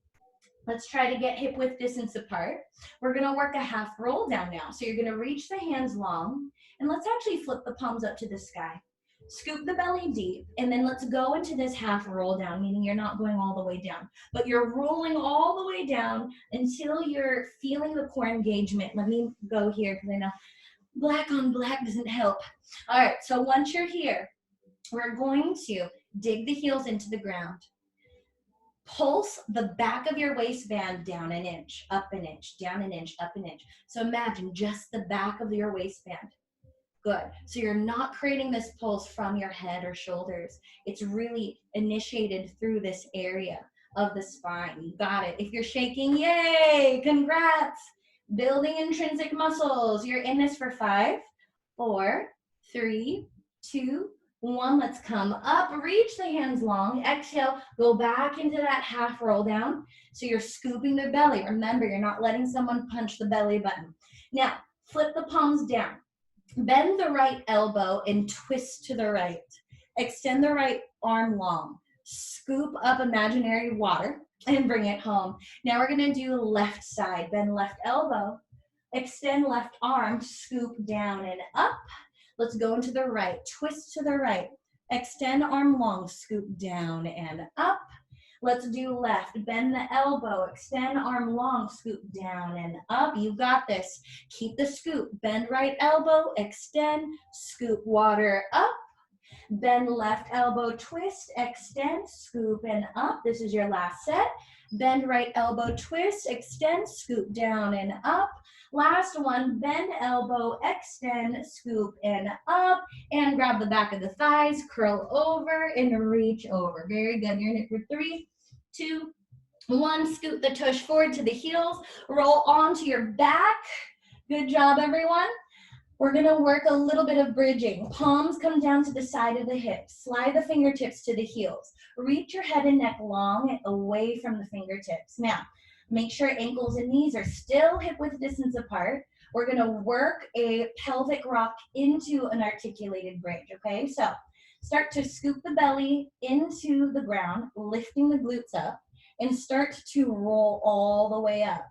[SPEAKER 1] Let's try to get hip width distance apart. We're gonna work a half roll down now. So you're gonna reach the hands long, and let's actually flip the palms up to the sky. Scoop the belly deep, and then let's go into this half roll down, meaning you're not going all the way down, but you're rolling all the way down until you're feeling the core engagement. Let me go here, because I know black on black doesn't help. All right, so once you're here, we're going to dig the heels into the ground. Pulse the back of your waistband down an inch, up an inch, down an inch, up an inch. So imagine just the back of your waistband. Good. So you're not creating this pulse from your head or shoulders. It's really initiated through this area of the spine. You got it. If you're shaking, yay, congrats. Building intrinsic muscles. You're in this for 5, 4, 3, 2, 1. Let's come up, reach the hands long. Exhale, go back into that half roll down. So you're scooping the belly. Remember, you're not letting someone punch the belly button. Now, flip the palms down. Bend the right elbow and twist to the right. Extend the right arm long. Scoop up imaginary water and bring it home. Now we're gonna do left side. Bend left elbow. Extend left arm, scoop down and up. Let's go into the right. Twist to the right. Extend arm long, scoop down and up. Let's do left. Bend the elbow, extend arm long, scoop down and up. You got this. Keep the scoop. Bend right elbow, extend, scoop water up. Bend left elbow, twist, extend, scoop and up. This is your last set. Bend right elbow, twist, extend, scoop down and up. Last one, bend elbow, extend, scoop and up, and grab the back of the thighs, curl over and reach over. Very good. You're in it for 3, 2, 1. Scoot the tush forward to the heels, roll onto your back. Good job, everyone. We're gonna work a little bit of bridging. Palms come down to the side of the hips. Slide the fingertips to the heels. Reach your head and neck long and away from the fingertips. Now, make sure ankles and knees are still hip width distance apart. We're gonna work a pelvic rock into an articulated bridge, okay? So start to scoop the belly into the ground, lifting the glutes up, and start to roll all the way up.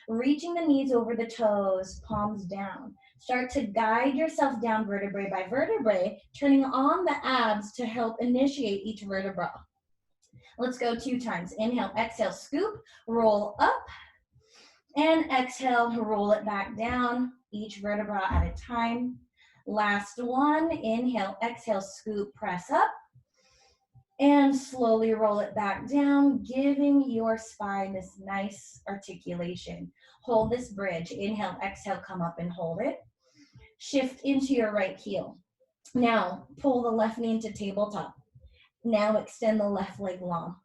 [SPEAKER 1] Reaching the knees over the toes, palms down. Start to guide yourself down vertebrae by vertebrae, turning on the abs to help initiate each vertebra. Let's go 2 times. Inhale, exhale, scoop, roll up, and exhale, roll it back down, each vertebra at a time. Last one, inhale, exhale, scoop, press up, and slowly roll it back down, giving your spine this nice articulation. Hold this bridge. Inhale, exhale, come up and hold it. Shift into your right heel. Now, pull the left knee into tabletop. Now extend the left leg long.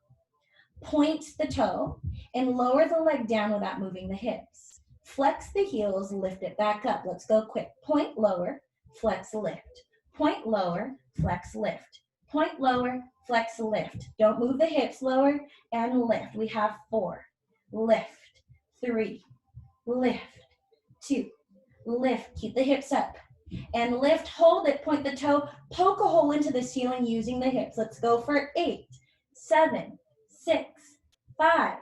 [SPEAKER 1] Point the toe and lower the leg down without moving the hips. Flex the heels, lift it back up. Let's go quick. Point lower, flex, lift. Point lower, flex, lift. Point lower, flex, lift. Don't move the hips, lower and lift. We have 4. Lift, 3, lift, 2, lift. Keep the hips up. And lift, hold it, point the toe, poke a hole into the ceiling using the hips. Let's go for 8, 7, 6, 5,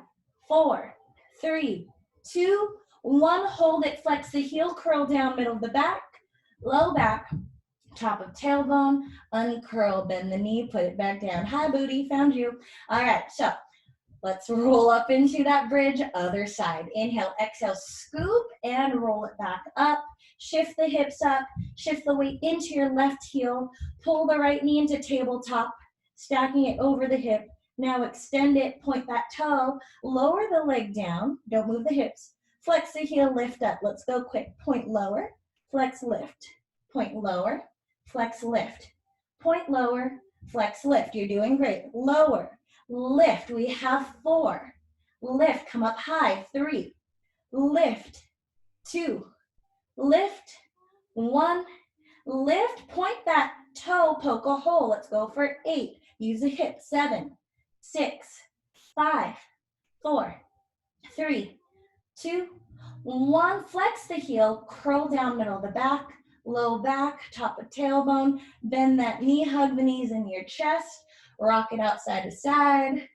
[SPEAKER 1] 4, 3, 2, 1. Hold it, flex the heel, curl down, middle of the back, low back, top of tailbone, uncurl, bend the knee, put it back down. Hi, booty, found you. All right, so let's roll up into that bridge, other side. Inhale, exhale, scoop, and roll it back up. Shift the hips up, shift the weight into your left heel, pull the right knee into tabletop, stacking it over the hip. Now extend it, point that toe, lower the leg down, don't move the hips. Flex the heel, lift up. Let's go quick. Point lower, flex, lift. Point lower, flex, lift. Point lower, flex, lift. You're doing great. Lower, lift. We have 4. Lift, come up high. 3, lift. 2, lift. 1, lift. Point that toe, poke a hole. Let's go for 8. Use the hip. 7, 6, 5, 4, 3, 2, 1. Flex the heel, curl down middle of the back, low back, top of tailbone. Bend that knee, hug the knees in your chest. Rock it out side to side.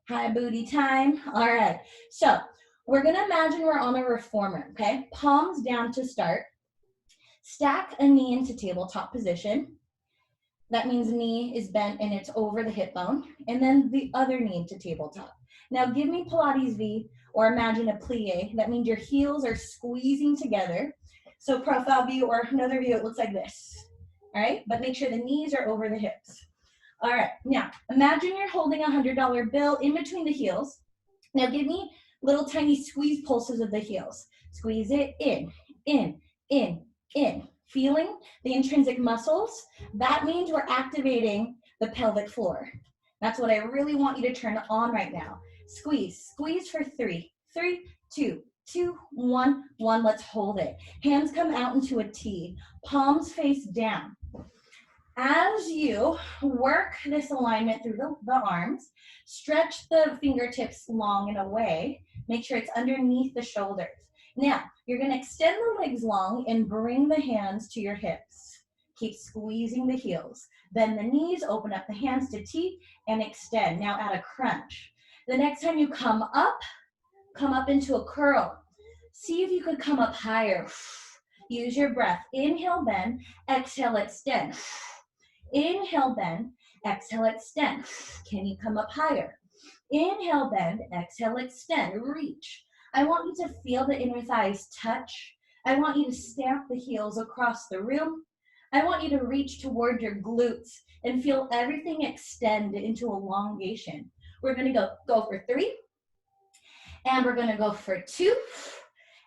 [SPEAKER 1] High booty time. All right. So we're going to imagine we're on a reformer, okay? Palms down to start. Stack a knee into tabletop position. That means knee is bent and it's over the hip bone. And then the other knee into tabletop. Now give me Pilates V or imagine a plie. That means your heels are squeezing together. So profile view or another view, it looks like this. All right, but make sure the knees are over the hips. All right, now imagine you're holding a $100 bill in between the heels. Now give me little tiny squeeze pulses of the heels. Squeeze it in, in, in, in. Feeling the intrinsic muscles. That means we're activating the pelvic floor. That's what I really want you to turn on right now. Squeeze, squeeze for 3, 3, 2, 2, 1, 1. Let's hold it. Hands come out into a T. Palms face down. As you work this alignment through the arms, stretch the fingertips long and away. Make sure it's underneath the shoulders. Now, you're going to extend the legs long and bring the hands to your hips. Keep squeezing the heels. Bend the knees, open up the hands to T, and extend. Now add a crunch. The next time you come up into a curl. See if you could come up higher. Use your breath. Inhale, bend. Exhale, extend. Inhale, bend. Exhale, extend. Can you come up higher? Inhale, bend. Exhale, extend. Reach. I want you to feel the inner thighs touch. I want you to stamp the heels across the room. I want you to reach toward your glutes and feel everything extend into elongation. We're going to go for 3, and we're going to go for 2,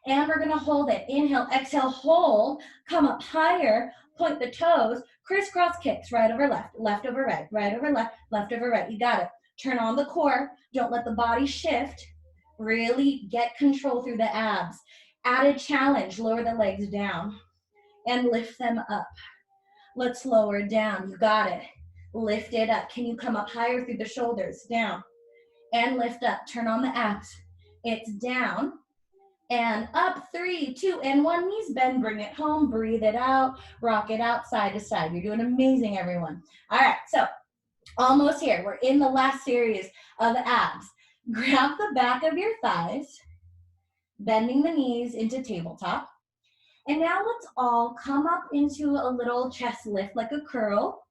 [SPEAKER 1] and we're going to hold it. Inhale, exhale, hold, come up higher, point the toes, crisscross kicks, right over left, left over right, right over left, left over right. You got it. Turn on the core. Don't let the body shift. Really get control through the abs. Added challenge, lower the legs down and lift them up. Let's lower down. You got it. Lift it up. Can you come up higher through the shoulders? Down and lift up. Turn on the abs. It's down and up. 3, 2, and 1. Knees bend. Bring it home. Breathe it out. Rock it out side to side. You're doing amazing, everyone. All right, so almost here. We're in the last series of the abs. Grab the back of your thighs, bending the knees into tabletop. And now let's all come up into a little chest lift like a curl.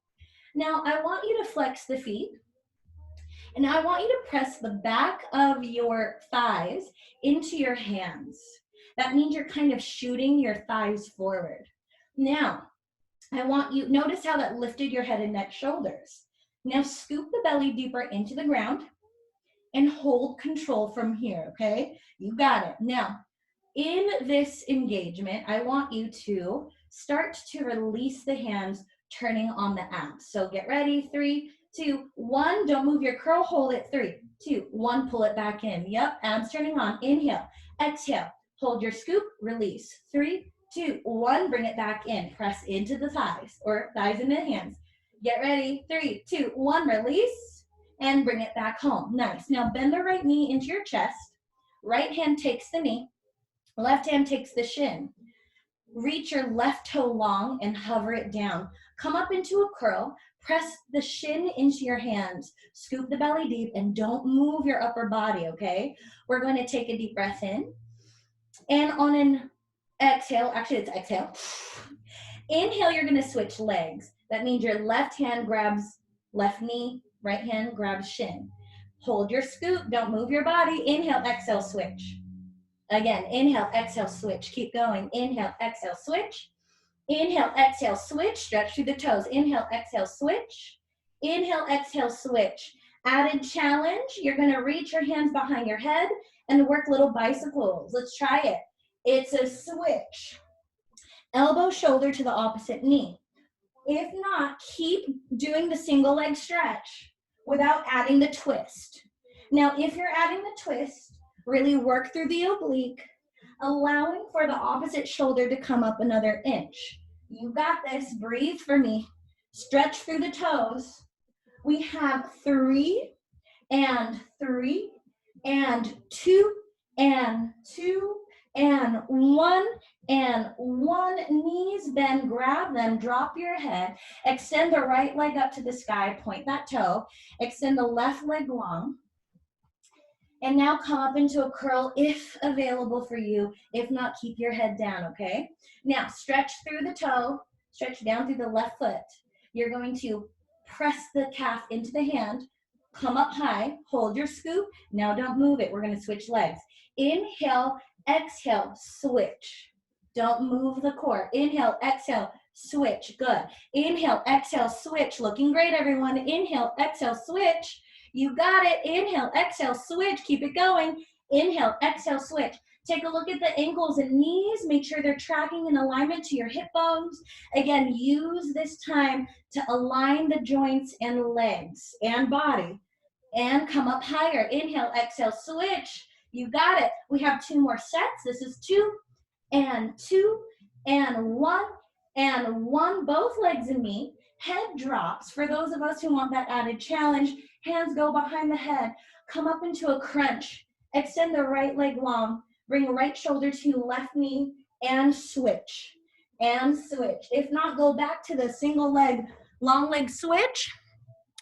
[SPEAKER 1] Now I want you to flex the feet. And now I want you to press the back of your thighs into your hands. That means you're kind of shooting your thighs forward. Now, I want you, notice how that lifted your head and neck, shoulders. Now scoop the belly deeper into the ground and hold control from here, okay? You got it. Now, in this engagement, I want you to start to release the hands, turning on the abs. So get ready, 3, 2, 1. Don't move your curl, hold it. 3, 2, 1, pull it back in. Yep, abs turning on. Inhale, exhale, hold your scoop, release. 3, 2, 1, bring it back in. Press into the thighs or thighs into the hands. Get ready, 3, 2, 1, release and bring it back home. Nice. Now bend the right knee into your chest. Right hand takes the knee. Left hand takes the shin. Reach your left toe long and hover it down. Come up into a curl. Press the shin into your hands. Scoop the belly deep and don't move your upper body, okay? We're going to take a deep breath in. And on an exhale, actually it's exhale. Inhale, you're going to switch legs. That means your left hand grabs left knee, right hand grabs shin. Hold your scoop. Don't move your body. Inhale, exhale, switch. Again, inhale, exhale, switch. Keep going. Inhale, exhale, switch. Inhale, exhale, switch. Stretch through the toes. Inhale, exhale, switch. Inhale, exhale, switch. Added challenge. You're going to reach your hands behind your head and work little bicycles. Let's try it. It's a switch. Elbow, shoulder to the opposite knee. If not, keep doing the single leg stretch without adding the twist. Now, if you're adding the twist, really work through the oblique, allowing for the opposite shoulder to come up another inch. You got this. Breathe for me. Stretch through the toes. We have 3 and 3 and 2 and 2 and 1 and 1. Knees bend, grab them, drop your head. Extend the right leg up to the sky, point that toe. Extend the left leg long. And now come up into a curl if available for you. If not, keep your head down, okay? Now, stretch through the toe, stretch down through the left foot. You're going to press the calf into the hand, come up high, hold your scoop. Now don't move it. We're going to switch legs. Inhale, exhale, switch. Don't move the core. Inhale, exhale, switch. Good. Inhale, exhale, switch. Looking great, everyone. Inhale, exhale, switch. You got it. Inhale, exhale, switch. Keep it going. Inhale, exhale, switch. Take a look at the ankles and knees. Make sure they're tracking in alignment to your hip bones. Again, use this time to align the joints and legs and body. And come up higher. Inhale, exhale, switch. You got it. We have 2 more sets. This is 2 and 2 and 1 and 1. Both legs and meet. Head drops. For those of us who want that added challenge, hands go behind the head. Come up into a crunch. Extend the right leg long. Bring right shoulder to left knee and switch. And switch. If not, go back to the single leg, long leg switch.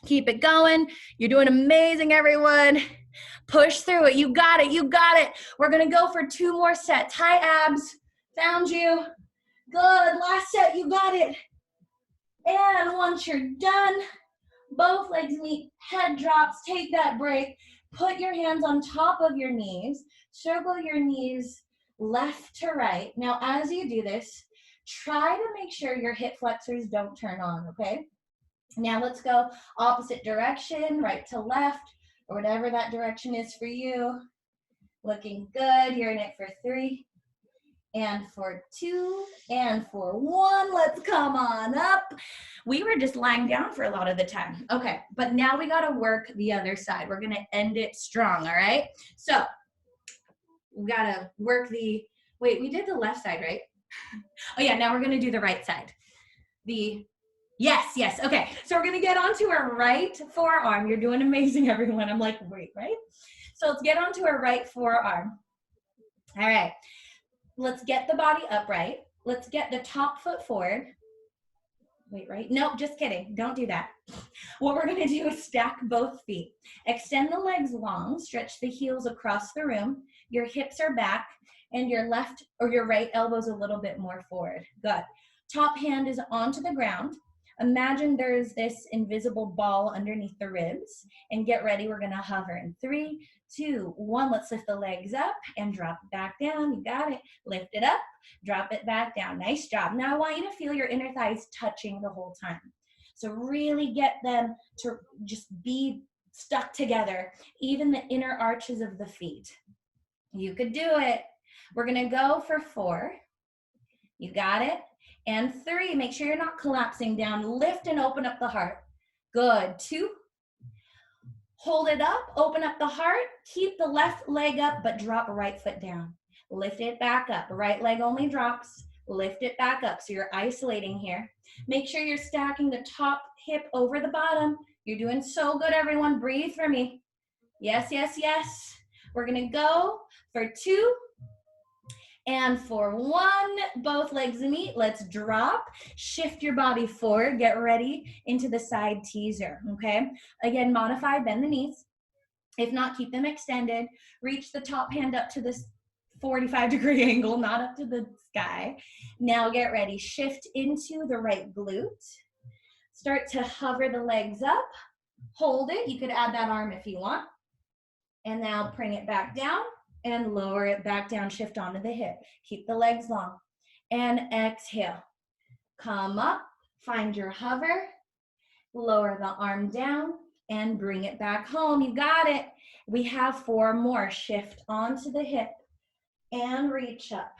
[SPEAKER 1] Keep it going. You're doing amazing, everyone. Push through it. You got it. You got it. We're going to go for 2 more sets. Hi, abs. Found you. Good. Last set. You got it. And once you're done, both legs meet, head drops, take that break, put your hands on top of your knees, circle your knees left to right. Now, as you do this, try to make sure your hip flexors don't turn on, okay? Now let's go opposite direction, right to left, or whatever that direction is for you. Looking good. You're in it for 3. And for 2, and for 1, let's come on up. We were just lying down for a lot of the time. Okay, but now we gotta work the other side. We're gonna end it strong, all right? So, we gotta work the, wait, we did the left side, right? Oh yeah, now we're gonna do the right side. Yes, okay. So we're gonna get onto our right forearm. You're doing amazing, everyone. I'm like, wait, right? So let's get onto our right forearm. All right. Let's get the body upright. Let's get the top foot forward. Wait, right? Nope, just kidding. Don't do that. What we're gonna do is stack both feet. Extend the legs long, stretch the heels across the room. Your hips are back and your left or your right elbow's a little bit more forward. Good. Top hand is onto the ground. Imagine there's this invisible ball underneath the ribs and get ready. We're gonna hover in 3, 2, 1. Let's lift the legs up and drop it back down. You got it. Lift it up, drop it back down. Nice job. Now I want you to feel your inner thighs touching the whole time. So really get them to just be stuck together, even the inner arches of the feet. You could do it. We're gonna go for 4. You got it. And 3, make sure you're not collapsing down. Lift and open up the heart. Good. 2. Hold it up, open up the heart. Keep the left leg up, but drop right foot down. Lift it back up. Right leg only drops. Lift it back up. So you're isolating here. Make sure you're stacking the top hip over the bottom. You're doing so good, everyone. Breathe for me. Yes. We're gonna go for 2. And for 1, both legs meet. Let's drop. Shift your body forward. Get ready into the side teaser, okay? Again, modify, bend the knees. If not, keep them extended. Reach the top hand up to this 45-degree angle, not up to the sky. Now get ready. Shift into the right glute. Start to hover the legs up. Hold it. You could add that arm if you want. And now bring it back down. And lower it back down, shift onto the hip. Keep the legs long. And exhale. Come up, find your hover, lower the arm down, and bring it back home. You got it. We have 4 more. Shift onto the hip and reach up.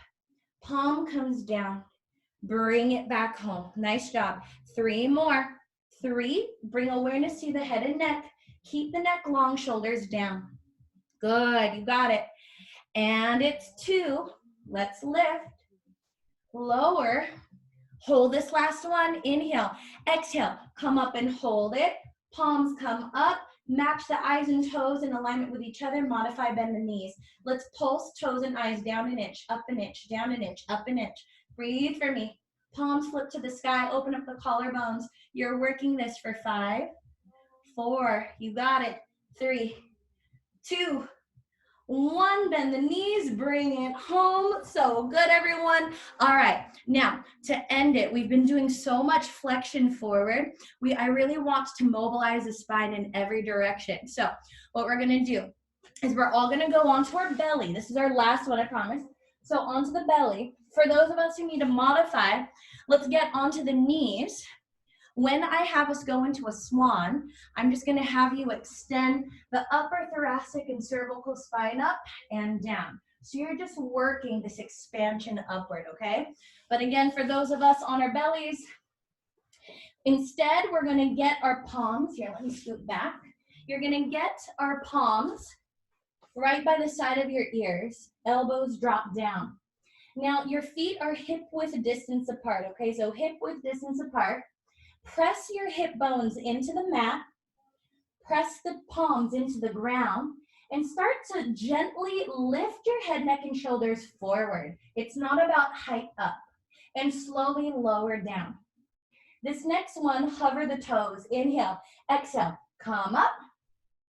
[SPEAKER 1] Palm comes down. Bring it back home. Nice job. 3 more. 3, bring awareness to the head and neck. Keep the neck long, shoulders down. Good, you got it. And it's 2. Let's lift. Lower. Hold this last one. Inhale. Exhale. Come up and hold it. Palms come up. Match the eyes and toes in alignment with each other. Modify, bend the knees. Let's pulse toes and eyes down an inch, up an inch, down an inch, up an inch. Breathe for me. Palms flip to the sky. Open up the collarbones. You're working this for 5, 4. You got it. 3, 2, 1, bend the knees, bring it home. So good, everyone. All right, now to end it, we've been doing so much flexion forward. I really want to mobilize the spine in every direction. So what we're gonna do is we're all gonna go onto our belly. This is our last one, I promise. So onto the belly. For those of us who need to modify, let's get onto the knees. When I have us go into a swan, I'm just gonna have you extend the upper thoracic and cervical spine up and down. So you're just working this expansion upward, okay? But again, for those of us on our bellies, instead we're gonna get our palms, here, let me scoot back. You're gonna get our palms right by the side of your ears, elbows drop down. Now your feet are hip width distance apart, okay? So hip width distance apart. Press your hip bones into the mat, press the palms into the ground, and start to gently lift your head, neck, and shoulders forward. It's not about height up, and slowly lower down. This next one, hover the toes. Inhale, exhale, come up,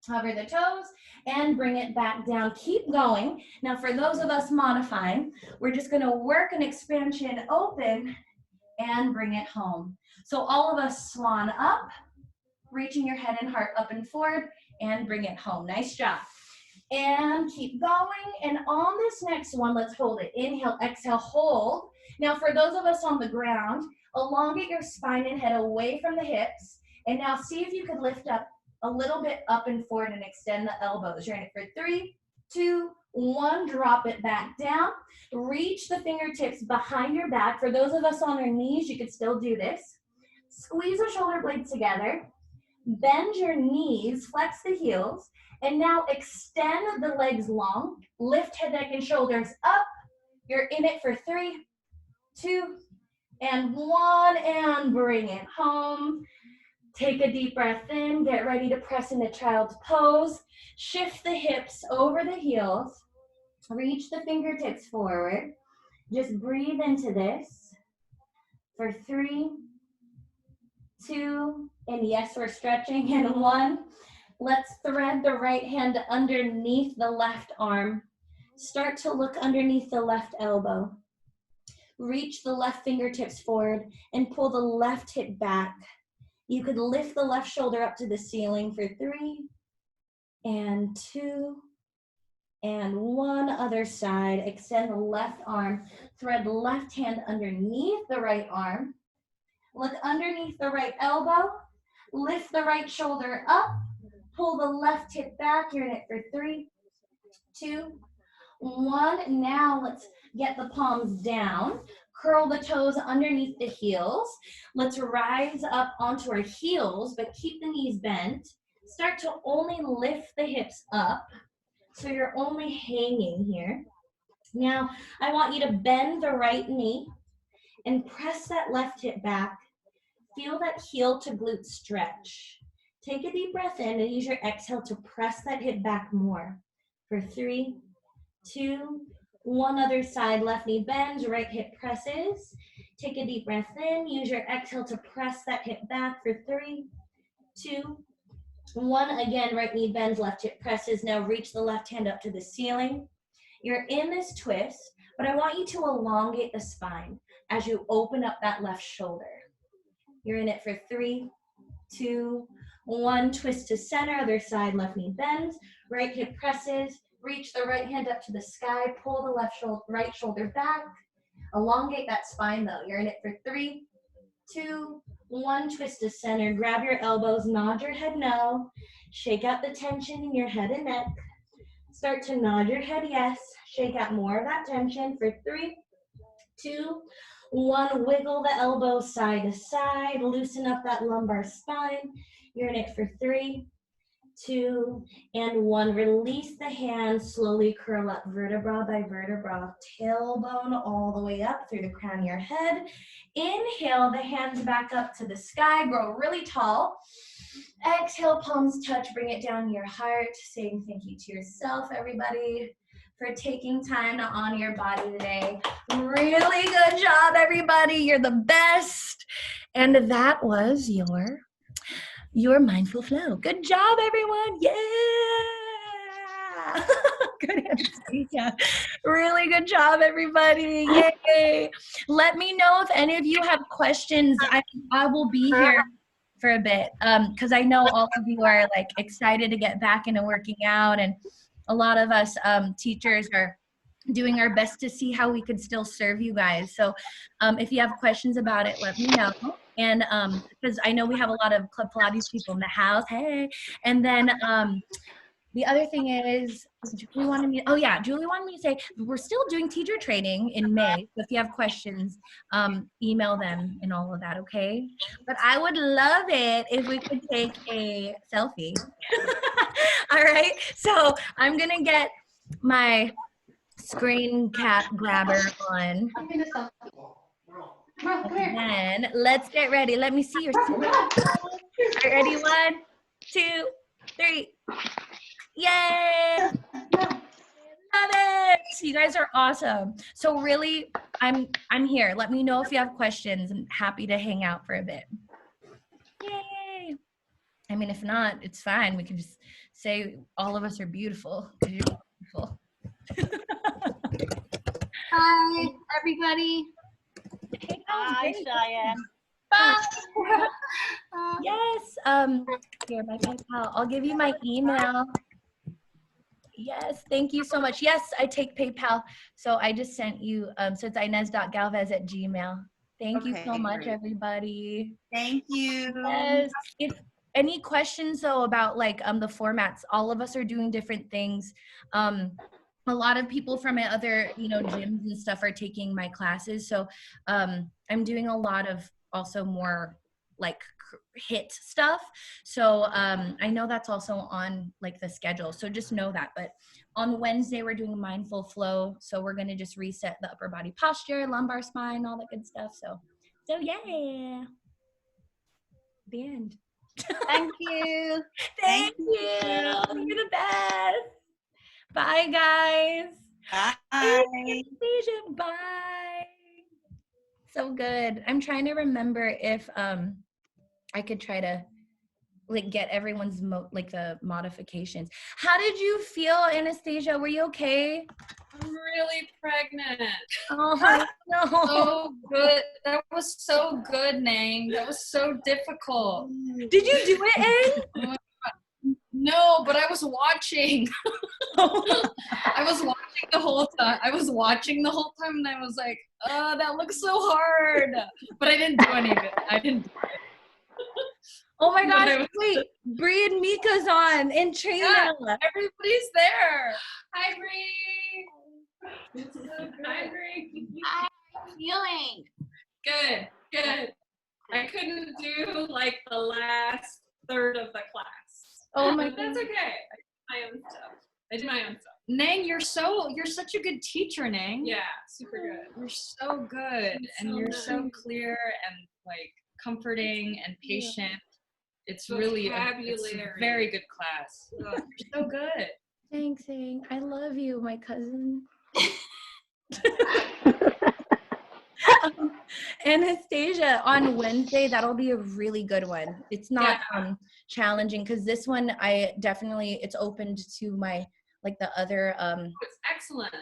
[SPEAKER 1] hover the toes, and bring it back down. Keep going. Now for those of us modifying, we're just gonna work an expansion open and bring it home. So all of us swan up, reaching your head and heart up and forward, and bring it home. Nice job. And keep going. And on this next one, let's hold it. Inhale, exhale, hold. Now for those of us on the ground, elongate your spine and head away from the hips. And now see if you could lift up a little bit up and forward and extend the elbows. You're in it for 3, 2, 1, drop it back down. Reach the fingertips behind your back. For those of us on our knees, you could still do this. Squeeze the shoulder blades together. Bend your knees, flex the heels, and now extend the legs long. Lift head, neck, and shoulders up. You're in it for 3, 2, and 1, and bring it home. Take a deep breath in. Get ready to press into child's pose. Shift the hips over the heels. Reach the fingertips forward. Just breathe into this for 3, 2, and yes, we're stretching, and 1. Let's thread the right hand underneath the left arm. Start to look underneath the left elbow. Reach the left fingertips forward and pull the left hip back. You could lift the left shoulder up to the ceiling for 3, and 2, and 1. Other side. Extend the left arm. Thread the left hand underneath the right arm. Look underneath the right elbow. Lift the right shoulder up. Pull the left hip back. You're in it for 3, 2, 1. Now let's get the palms down. Curl the toes underneath the heels. Let's rise up onto our heels, but keep the knees bent. Start to only lift the hips up. So you're only hanging here. Now, I want you to bend the right knee and press that left hip back. Feel that heel to glute stretch. Take a deep breath in and use your exhale to press that hip back more. For 3, 2, 1. Other side, left knee bends, right hip presses. Take a deep breath in, use your exhale to press that hip back for 3, 2, 1. Again, right knee bends, left hip presses. Now reach the left hand up to the ceiling. You're in this twist, but I want you to elongate the spine as you open up that left shoulder. You're in it for 3, 2, 1. Twist to center, other side, left knee bends, right hip presses. Reach the right hand up to the sky, pull the right shoulder back. Elongate that spine though. You're in it for 3, 2, 1. Twist to center, grab your elbows, nod your head no. Shake out the tension in your head and neck. Start to nod your head yes. Shake out more of that tension for 3, 2,
[SPEAKER 4] 1, wiggle the elbows side to side, loosen up that lumbar spine. You're in it for 3, 2, and 1. Release the hands, slowly curl up vertebra by vertebra, tailbone all the way up through the crown of your head. Inhale, the hands back up to the sky, grow really tall. Exhale, palms touch, bring it down to your heart. Saying thank you to yourself, everybody, for taking time to honor your body today. Really good job, everybody. You're the best. And that was your mindful flow. Good job, everyone. Yeah. Good Anastasia. Really good job, everybody. Yay. Let me know if any of you have questions. I will be here for a bit because I know all of you are like excited to get back into working out, and a lot of us teachers are doing our best to see how we could still serve you guys. So if you have questions about it, let me know. And because I know we have a lot of Club Pilates people in the house. Hey. And then the other thing is, Julie wanted me to say, we're still doing teacher training in May. So if you have questions, email them and all of that, okay? But I would love it if we could take a selfie. All right, so I'm gonna get my screen cap grabber on. And then let's get ready. Let me see your smile. All right, ready? 1, 2, 3. Yay! Love it! You guys are awesome. So really, I'm here. Let me know if you have questions. I'm happy to hang out for a bit. Yay! I mean, if not, it's fine. We can just say all of us are beautiful. You're beautiful.
[SPEAKER 5] Hi, everybody.
[SPEAKER 1] Hey,
[SPEAKER 2] Hi,
[SPEAKER 1] great.
[SPEAKER 2] Cheyenne.
[SPEAKER 5] Bye.
[SPEAKER 1] Yes. Here, my PayPal. I'll give you my email. Yes, thank you so much. Yes, I take PayPal. So I just sent you, so it's inez.galvez@gmail. Thank you so much,
[SPEAKER 2] Great.
[SPEAKER 1] everybody.
[SPEAKER 2] Thank you.
[SPEAKER 1] Yes. If any questions though about like the formats, all of us are doing different things. A lot of people from my other, gyms and stuff are taking my classes. So I'm doing a lot of also more like hit stuff. So I know that's also on like the schedule. So just know that. But on Wednesday, we're doing mindful flow. So we're going to just reset the upper body posture, lumbar spine, all that good stuff. So yeah. The end.
[SPEAKER 2] Thank you.
[SPEAKER 1] Thank you. You're the best. Bye, guys.
[SPEAKER 2] Bye.
[SPEAKER 1] Bye. So good. I'm trying to remember if I could try to like get everyone's the modifications. How did you feel, Anastasia? Were you okay?
[SPEAKER 5] I'm really pregnant.
[SPEAKER 1] Oh no.
[SPEAKER 5] So good. That was so good, Nang. That was so difficult.
[SPEAKER 1] Did you do it, Ang?
[SPEAKER 5] No, but I was watching. I was watching the whole time. And I was like, oh, that looks so hard. But I didn't do any of it.
[SPEAKER 1] Oh my gosh, wait, Bree and Mika's on and Trina.
[SPEAKER 5] Yeah, everybody's there. Hi, Bree. Hi, Bree.
[SPEAKER 3] How are you feeling?
[SPEAKER 5] Good. I couldn't do like the last third of the class.
[SPEAKER 1] Oh my
[SPEAKER 5] God. That's okay. I did my own stuff. Nang, you're such a good teacher, Nang. Yeah, super good. You're so good. And you're so clear and like comforting and patient. It's really it's a very good class. You're so good.
[SPEAKER 1] Thanks, Ang. I love you, my cousin. Anastasia, on Wednesday, that'll be a really good one. It's not challenging because this one it's opened to my the other
[SPEAKER 5] It's excellent.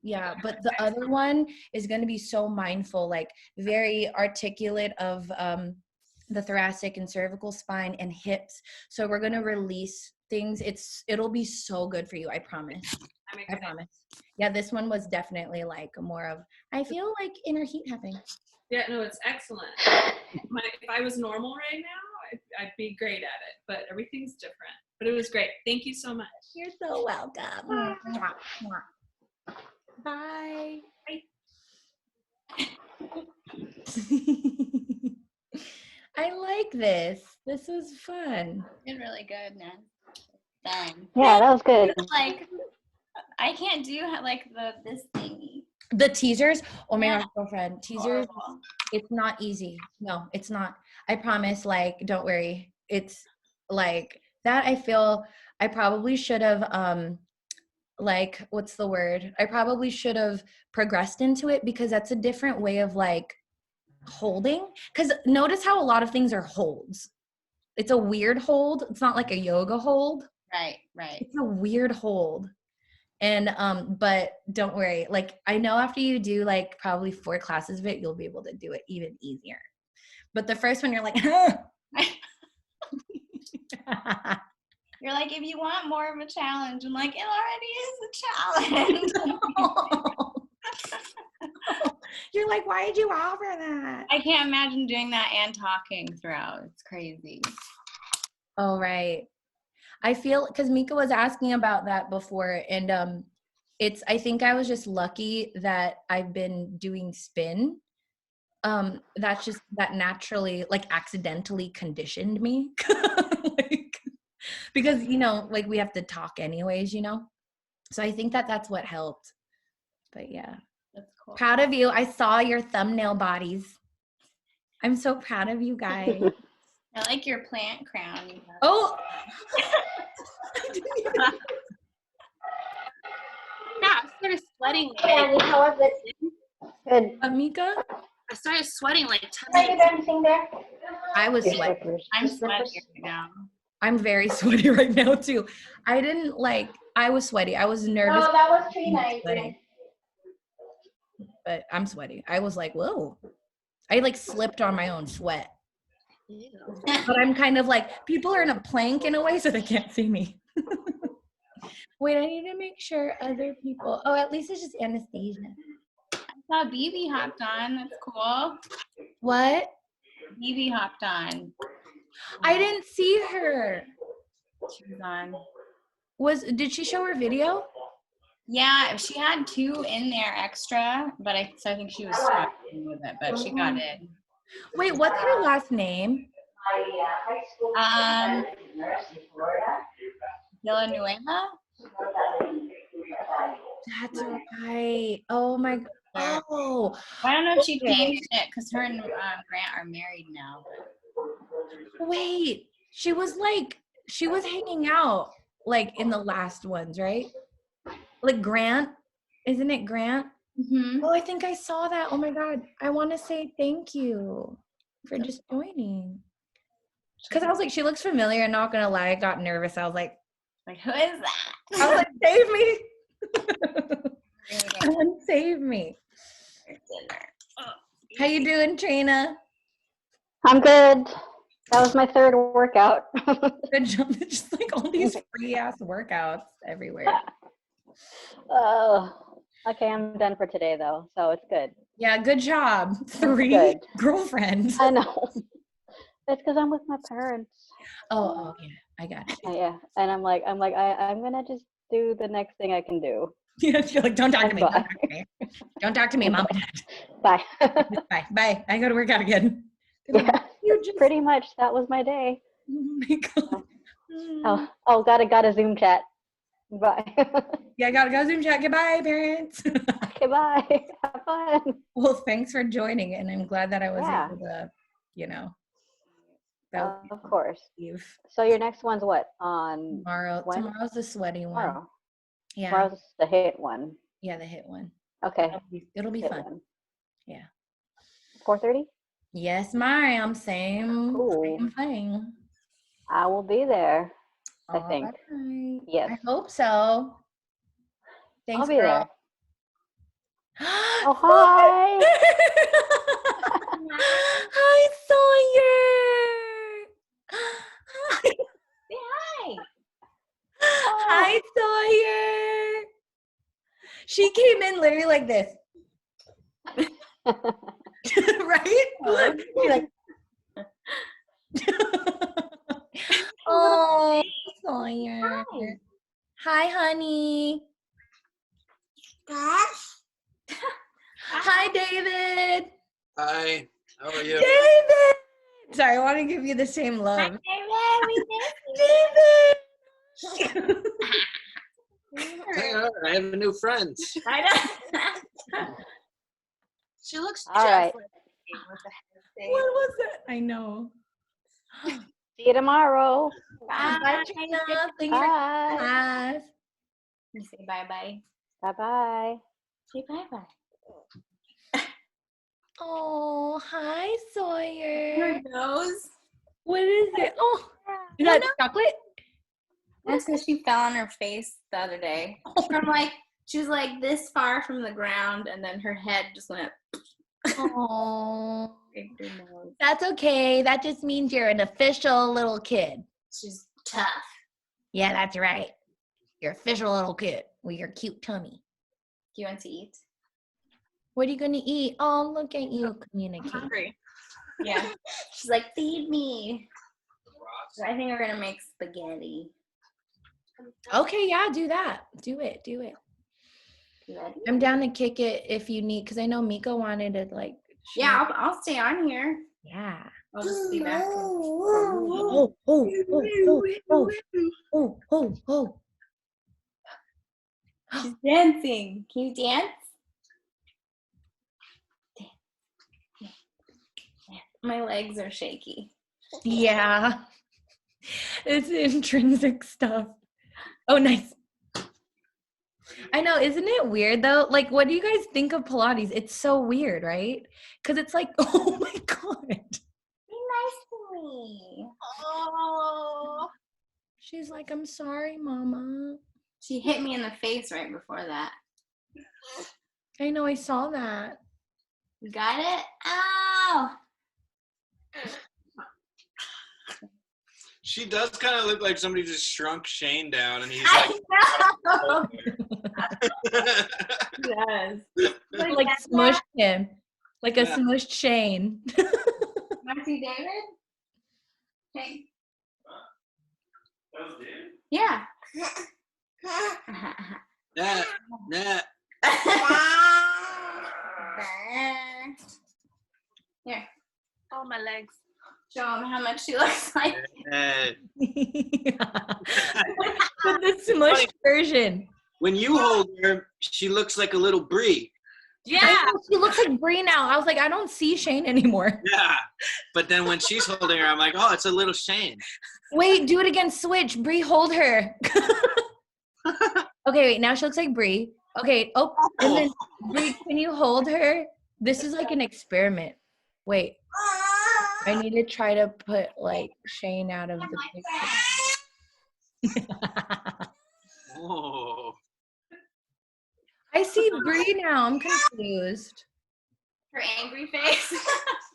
[SPEAKER 1] Yeah, but the other one is going to be so mindful, like very articulate of the thoracic and cervical spine and hips. So we're going to release things. It'll be so good for you. I promise. I promise. Yeah, this one was definitely like more of, I feel like inner heat happening.
[SPEAKER 5] Yeah, no, it's excellent. If I was normal right now, I'd be great at it, but everything's different. But it was great. Thank you so much.
[SPEAKER 1] You're so welcome. Bye. Bye.
[SPEAKER 4] I like this. This was fun.
[SPEAKER 3] Did really good, man. Dang.
[SPEAKER 6] Yeah, that was good.
[SPEAKER 3] Like, I can't do like this thingy.
[SPEAKER 4] The teasers. Oh my
[SPEAKER 3] Yeah.
[SPEAKER 4] gosh, girlfriend. Teasers.
[SPEAKER 3] Horrible.
[SPEAKER 4] It's not easy. No, it's not. I promise. Like, don't worry. It's like that. I feel I probably should have like, what's the word? I probably should have progressed into it because that's a different way of like holding. Because notice how a lot of things are holds. It's a weird hold. It's not like a yoga hold.
[SPEAKER 3] Right.
[SPEAKER 4] It's a weird hold. And but don't worry, like I know after you do like probably 4 classes of it, you'll be able to do it even easier. But the first one you're like,
[SPEAKER 3] You're like, if you want more of a challenge, I'm like, it already is a challenge.
[SPEAKER 4] You're like, why did you offer that?
[SPEAKER 3] I can't imagine doing that and talking throughout. It's crazy.
[SPEAKER 4] Oh, right. I feel because Mika was asking about that before, and I think I was just lucky that I've been doing spin. That's just that naturally, like accidentally conditioned me. Like, because, you know, like we have to talk anyways, you know? So I think that that's what helped. But yeah.
[SPEAKER 3] That's cool.
[SPEAKER 4] Proud of you. I saw your thumbnail bodies. I'm so proud of you guys.
[SPEAKER 3] I like your plant crown. You have.
[SPEAKER 4] Oh!
[SPEAKER 3] Yeah, I started sweating.
[SPEAKER 6] Annie, how was it? Good.
[SPEAKER 4] Mika?
[SPEAKER 3] I started sweating like
[SPEAKER 6] Are you dancing there?
[SPEAKER 4] I was
[SPEAKER 6] Your
[SPEAKER 4] sweating.
[SPEAKER 6] slippers.
[SPEAKER 3] I'm sweating right now.
[SPEAKER 4] I'm very sweaty right now too. I was sweaty. I was nervous.
[SPEAKER 6] No, that was Trina.
[SPEAKER 4] Sweating. But I'm sweaty. I was like, whoa. I like slipped on my own sweat.
[SPEAKER 3] Ew.
[SPEAKER 4] But I'm kind of like, people are in a plank in a way so they can't see me. Wait, I need to make sure other people. Oh, at least it's just Anastasia.
[SPEAKER 3] I saw BB hopped on. That's cool.
[SPEAKER 4] What?
[SPEAKER 3] BB hopped on.
[SPEAKER 4] I didn't see her.
[SPEAKER 3] She was on.
[SPEAKER 4] Did she show her video?
[SPEAKER 3] Yeah, she had 2 in there extra, but I think she was struggling with it, but she got in.
[SPEAKER 4] Wait, what's her last name?
[SPEAKER 3] Villanueva?
[SPEAKER 4] That's right. Oh my god. Oh,
[SPEAKER 3] I don't know if she
[SPEAKER 4] Okay.
[SPEAKER 3] changed it because her and Grant are married now. But
[SPEAKER 4] wait. She was hanging out like in the last ones, right? Like Grant. Isn't it Grant?
[SPEAKER 3] mm-hmm.
[SPEAKER 4] Oh, I think I saw that. Oh my god. I want to say thank you for just joining. Because I was like, she looks familiar. I'm not gonna lie, I got nervous. I was like,
[SPEAKER 3] Who is that?
[SPEAKER 4] I was like, save me. Someone save me. How you doing, Trina?
[SPEAKER 6] I'm good. That was my 3rd workout.
[SPEAKER 4] Good job. It's just like all these free ass workouts everywhere.
[SPEAKER 6] Oh, okay, I'm done for today though, so it's good.
[SPEAKER 4] Yeah, good job. 3
[SPEAKER 6] Good.
[SPEAKER 4] girlfriends.
[SPEAKER 6] I know. It's because I'm with my parents.
[SPEAKER 4] Oh, yeah, I got you.
[SPEAKER 6] Yeah, and I'm gonna just do the next thing I can do.
[SPEAKER 4] Yeah, you're like, don't talk to me. Don't
[SPEAKER 6] Bye.
[SPEAKER 4] talk to me. Don't talk to me, mom.
[SPEAKER 6] Bye.
[SPEAKER 4] Bye. Bye. I go to work out again.
[SPEAKER 6] Yeah,
[SPEAKER 4] You just,
[SPEAKER 6] pretty much that was my day.
[SPEAKER 4] oh my god.
[SPEAKER 6] Oh, got a Zoom chat. Bye.
[SPEAKER 4] Yeah, I gotta go Zoom chat. Goodbye, parents.
[SPEAKER 6] Okay, bye. Have fun.
[SPEAKER 4] Well, thanks for joining, and I'm glad that I was
[SPEAKER 6] Yeah.
[SPEAKER 4] able to, you know. That was
[SPEAKER 6] Of course.
[SPEAKER 4] Eve.
[SPEAKER 6] So your next one's what? On
[SPEAKER 4] Tomorrow.
[SPEAKER 6] when?
[SPEAKER 4] Tomorrow's the sweaty one.
[SPEAKER 6] Tomorrow.
[SPEAKER 4] Yeah.
[SPEAKER 6] Tomorrow's the hit one.
[SPEAKER 4] Yeah, the hit one.
[SPEAKER 6] Okay.
[SPEAKER 4] It'll be
[SPEAKER 6] Hit
[SPEAKER 4] fun.
[SPEAKER 6] one.
[SPEAKER 4] Yeah.
[SPEAKER 6] 4:30?
[SPEAKER 4] Yes, ma'am. Same thing.
[SPEAKER 6] I will be there. I think.
[SPEAKER 4] Right.
[SPEAKER 6] Yes.
[SPEAKER 4] I hope so. Thanks,
[SPEAKER 6] I'll be
[SPEAKER 4] girl.
[SPEAKER 6] there. Oh, hi.
[SPEAKER 4] Hi, Sawyer.
[SPEAKER 3] Hi.
[SPEAKER 4] Hi, Sawyer. She came in literally like this. Right? Look. She's like, oh, Sawyer. Hi, honey. Hi, David.
[SPEAKER 7] Hi. How are you?
[SPEAKER 4] David! Sorry, I want to give you the same love.
[SPEAKER 3] Hi, David. We
[SPEAKER 4] David!
[SPEAKER 7] Hey, I have a new friend.
[SPEAKER 3] I know.
[SPEAKER 2] She looks
[SPEAKER 6] All right.
[SPEAKER 2] with the head
[SPEAKER 4] What was it? I know.
[SPEAKER 6] See you tomorrow.
[SPEAKER 3] Bye.
[SPEAKER 4] Bye, Trina. Thanks for
[SPEAKER 6] Bye.
[SPEAKER 4] class.
[SPEAKER 3] You say bye-bye.
[SPEAKER 6] Bye-bye.
[SPEAKER 3] Say bye-bye.
[SPEAKER 4] Oh, hi, Sawyer.
[SPEAKER 3] Her nose.
[SPEAKER 4] What is it? Oh, is that chocolate?
[SPEAKER 3] That's because she fell on her face the other day. She was like this far from the ground, and then her head just went.
[SPEAKER 4] Oh,
[SPEAKER 3] Big nose.
[SPEAKER 4] that's okay. That just means you're an official little kid.
[SPEAKER 3] She's tough.
[SPEAKER 4] Yeah, that's right. You're official little kid with your cute tummy.
[SPEAKER 3] Do you want to eat?
[SPEAKER 4] What are you going to eat? Oh, look at you communicate.
[SPEAKER 5] Hungry.
[SPEAKER 3] Yeah. She's like, feed me. So I think we're gonna make spaghetti.
[SPEAKER 4] Okay, yeah, do that. Do it.
[SPEAKER 3] You ready?
[SPEAKER 4] I'm down to kick it if you need, because I know Mika wanted to like.
[SPEAKER 3] Yeah, I'll stay on here.
[SPEAKER 4] Yeah.
[SPEAKER 3] I'll just be back.
[SPEAKER 4] Oh.
[SPEAKER 3] She's dancing. Can you dance? My legs are shaky.
[SPEAKER 4] Yeah. It's intrinsic stuff. Oh, nice. I know, isn't it weird though? Like, what do you guys think of Pilates? It's so weird, right? Because it's like, oh my God.
[SPEAKER 3] Be nice to me.
[SPEAKER 2] Oh.
[SPEAKER 4] She's like, I'm sorry, Mama.
[SPEAKER 3] She hit me in the face right before that.
[SPEAKER 4] I know, I saw that.
[SPEAKER 3] You got it? Ow!
[SPEAKER 7] She does kind of look like somebody just shrunk Shane down, and he's
[SPEAKER 3] I know.
[SPEAKER 7] like,
[SPEAKER 3] Yes.
[SPEAKER 4] Like smushed him. Like a
[SPEAKER 7] Yeah.
[SPEAKER 4] smushed Shane.
[SPEAKER 3] Want to see David? Okay.
[SPEAKER 7] That was David?
[SPEAKER 3] Yeah.
[SPEAKER 7] Nah.
[SPEAKER 3] Here.
[SPEAKER 2] Oh, my legs.
[SPEAKER 3] Show him how much she looks like.
[SPEAKER 4] Yeah. But the smushed version.
[SPEAKER 7] When you hold her, she looks like a little Brie.
[SPEAKER 4] I know, she looks like Brie now. I was like, I don't see Shane anymore.
[SPEAKER 7] Yeah. But then when she's holding her, I'm like, oh, it's a little Shane.
[SPEAKER 4] Wait, do it again. Switch. Brie, hold her. Okay, wait. Now she looks like Brie. Okay. Oh, and then Brie, can you hold her? This is like an experiment. Wait. I need to try to put like Shane out of the picture.
[SPEAKER 7] Oh.
[SPEAKER 4] I see Brie now. I'm confused.
[SPEAKER 3] Her angry face.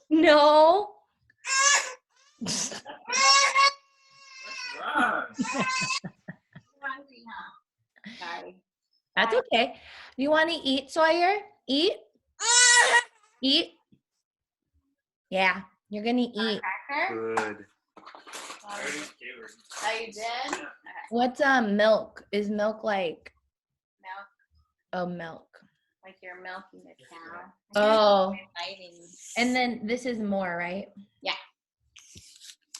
[SPEAKER 4] No.
[SPEAKER 3] Sorry.
[SPEAKER 4] That's okay. You want to eat, Sawyer? Eat? Eat? Yeah, you're going to eat.
[SPEAKER 3] Cracker?
[SPEAKER 7] Good.
[SPEAKER 3] Oh, you did?
[SPEAKER 4] What's milk? Is milk like
[SPEAKER 3] Milk.
[SPEAKER 4] oh milk?
[SPEAKER 3] Like you're milking the cow.
[SPEAKER 4] Oh.
[SPEAKER 3] Lighting.
[SPEAKER 4] And then this is more, right?
[SPEAKER 3] Yeah.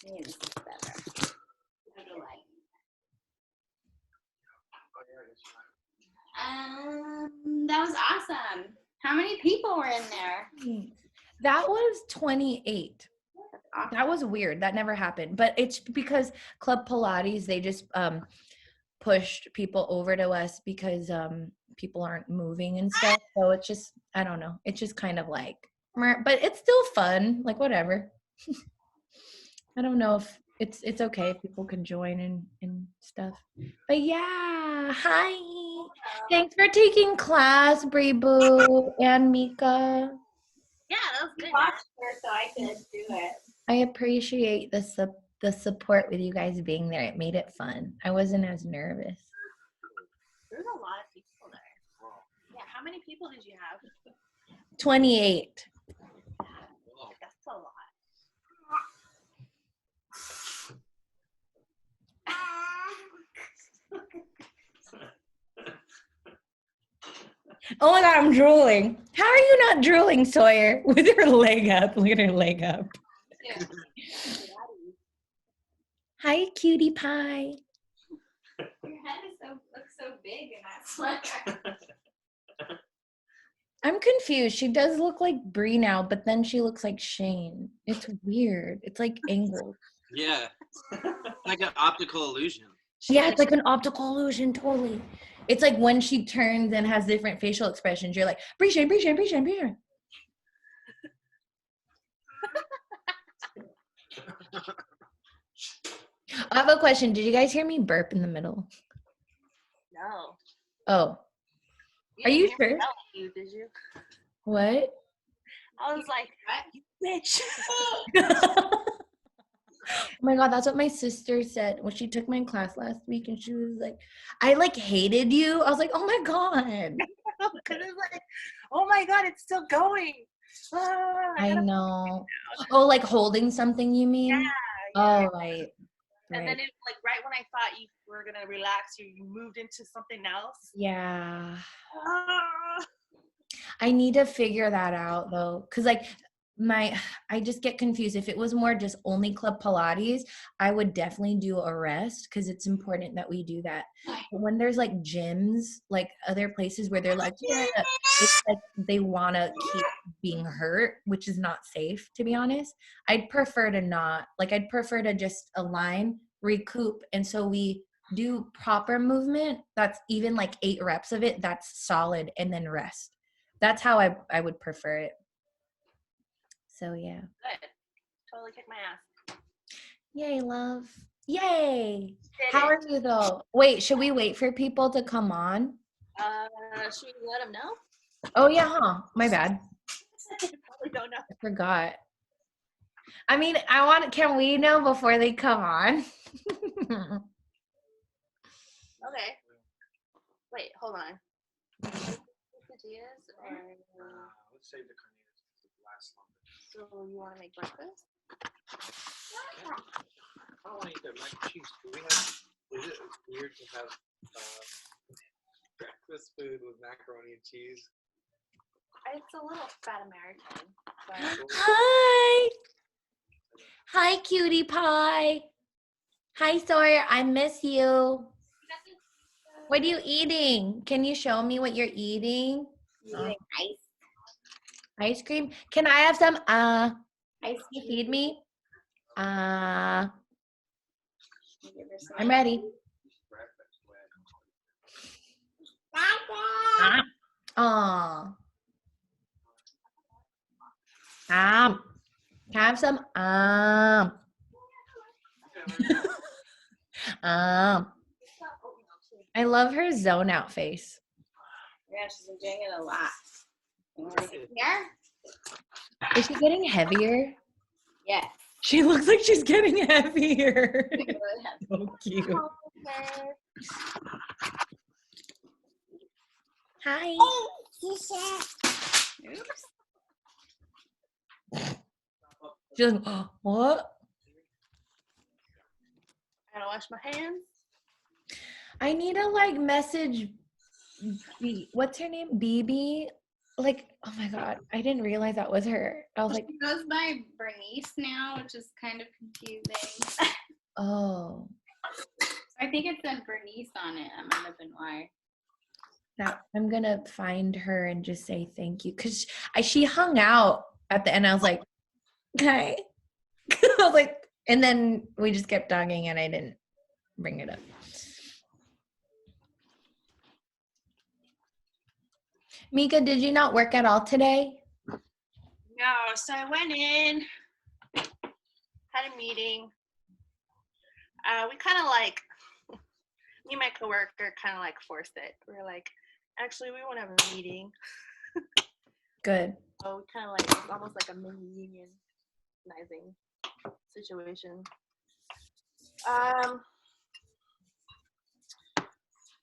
[SPEAKER 3] This is better. Better lighting. That was awesome. How many people were in there?
[SPEAKER 4] That was 28.
[SPEAKER 3] That's awesome.
[SPEAKER 4] That was weird. That never happened. But it's because Club Pilates, they just pushed people over to us because people aren't moving and stuff. So it's just, I don't know. It's just kind of like, but it's still fun. Like, whatever. I don't know if it's okay if people can join and stuff. But yeah, hi. Thanks for taking class, Brie Boo and Mika.
[SPEAKER 2] Yeah, that was good.
[SPEAKER 3] Watched her so I could do it.
[SPEAKER 4] I appreciate the support with you guys being there. It made it fun. I wasn't as nervous.
[SPEAKER 2] There's a lot of people there. Yeah, how many people did you have?
[SPEAKER 4] 28.
[SPEAKER 2] That's a lot.
[SPEAKER 4] Oh my God, I'm drooling. How are you not drooling, Sawyer? With her leg up. Look at her leg up.
[SPEAKER 3] Yeah.
[SPEAKER 4] Hi, cutie pie.
[SPEAKER 3] Your head looks so big in that sweater.
[SPEAKER 4] I'm confused. She does look like Brie now, but then she looks like Shane. It's weird. It's like angled.
[SPEAKER 7] Yeah. Like an optical illusion.
[SPEAKER 4] Yeah, it's like an optical illusion, totally. It's like when she turns and has different facial expressions, you're like, Brie Shane, Brie Shane, Brie Shane, Brie Shane. I have a question. Did you guys hear me burp in the middle?
[SPEAKER 8] No.
[SPEAKER 4] Oh. Are you
[SPEAKER 8] didn't hear
[SPEAKER 4] sure?
[SPEAKER 8] me yell at you, did you?
[SPEAKER 4] What?
[SPEAKER 8] I was like, you bitch.
[SPEAKER 4] Oh my God, that's what my sister said when she took my class last week, and she was like, I like hated you. I was like, oh my God.
[SPEAKER 8] Because it's like, oh my God, it's still going.
[SPEAKER 4] I know. Oh, like holding something, you mean?
[SPEAKER 8] Yeah.
[SPEAKER 4] Oh, right.
[SPEAKER 8] And then it like right when I thought you were gonna relax, you moved into something else.
[SPEAKER 4] Yeah.
[SPEAKER 8] Ah.
[SPEAKER 4] I need to figure that out though. Cause like I just get confused. If it was more just only Club Pilates, I would definitely do a rest because it's important that we do that. But when there's like gyms, like other places where they're like, yeah, it's like they want to keep being hurt, which is not safe, to be honest. I'd prefer to not. Like, I'd prefer to just align, recoup. And so we do proper movement. That's even like 8 reps of it. That's solid. And then rest. That's how I would prefer it. So yeah.
[SPEAKER 8] Good. Totally kicked my ass.
[SPEAKER 4] Yay, love. Yay. How are you though? Wait, should we wait for people to come on?
[SPEAKER 8] Should we let them know?
[SPEAKER 4] Oh yeah, huh? My bad.
[SPEAKER 8] Probably don't know.
[SPEAKER 4] I forgot. I mean, can we know before they come on?
[SPEAKER 8] Okay. Wait, hold on. Quesadillas or
[SPEAKER 7] Let's save the carnitas because it lasts longer.
[SPEAKER 8] so you want to make breakfast?
[SPEAKER 7] I don't want to eat that mac and cheese. Is it weird to have breakfast food with macaroni and cheese?
[SPEAKER 8] It's a little fat American. But
[SPEAKER 4] Hi. Hi, cutie pie. Hi, Sawyer. I miss you. What are you eating? Can you show me what you're eating? Ice cream. Can I have some? Ice cream. Feed me. I'm ready. Aw. Can I have some? I love her zone out face.
[SPEAKER 3] Yeah, she's been doing it a lot.
[SPEAKER 4] Yeah. Is she getting heavier?
[SPEAKER 3] Yeah.
[SPEAKER 4] She looks like she's getting heavier. So cute. Hi.
[SPEAKER 3] Oops.
[SPEAKER 4] She's like, oh, what?
[SPEAKER 8] I gotta wash my hands.
[SPEAKER 4] I need to like message what's her name? BB? Like, oh my God, I didn't realize that was her. I was like,
[SPEAKER 3] She goes by Bernice now, which is kind of confusing.
[SPEAKER 4] oh.
[SPEAKER 3] I think it said Bernice on it. That might have been why.
[SPEAKER 4] I'm gonna find her and just say thank you. Cause she hung out at the end. I was like, okay. I was like, and then we just kept talking and I didn't bring it up. Mika, did you not work at all today?
[SPEAKER 8] No, so I went in, had a meeting. We kind of like, me and my coworker kind of like forced it. We were like, actually, we won't have a meeting.
[SPEAKER 4] Good.
[SPEAKER 8] So we kind of like, it's almost like a mini unionizing situation.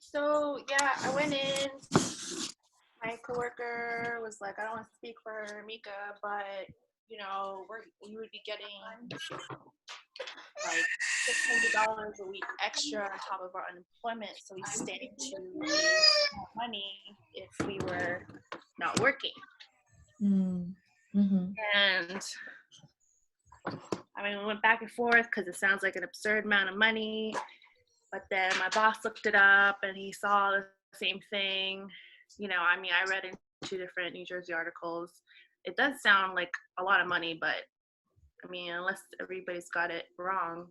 [SPEAKER 8] So yeah, I went in. My coworker was like, I don't want to speak for Mika, but you know, we would be getting like $600 a week extra on top of our unemployment, so we stand to lose more money if we were not working.
[SPEAKER 1] Mm-hmm.
[SPEAKER 8] And I mean, we went back and forth because it sounds like an absurd amount of money. But then my boss looked it up and he saw the same thing. You know, I mean, I read in 2 different New Jersey articles. It does sound like a lot of money, but I mean, unless everybody's got it wrong,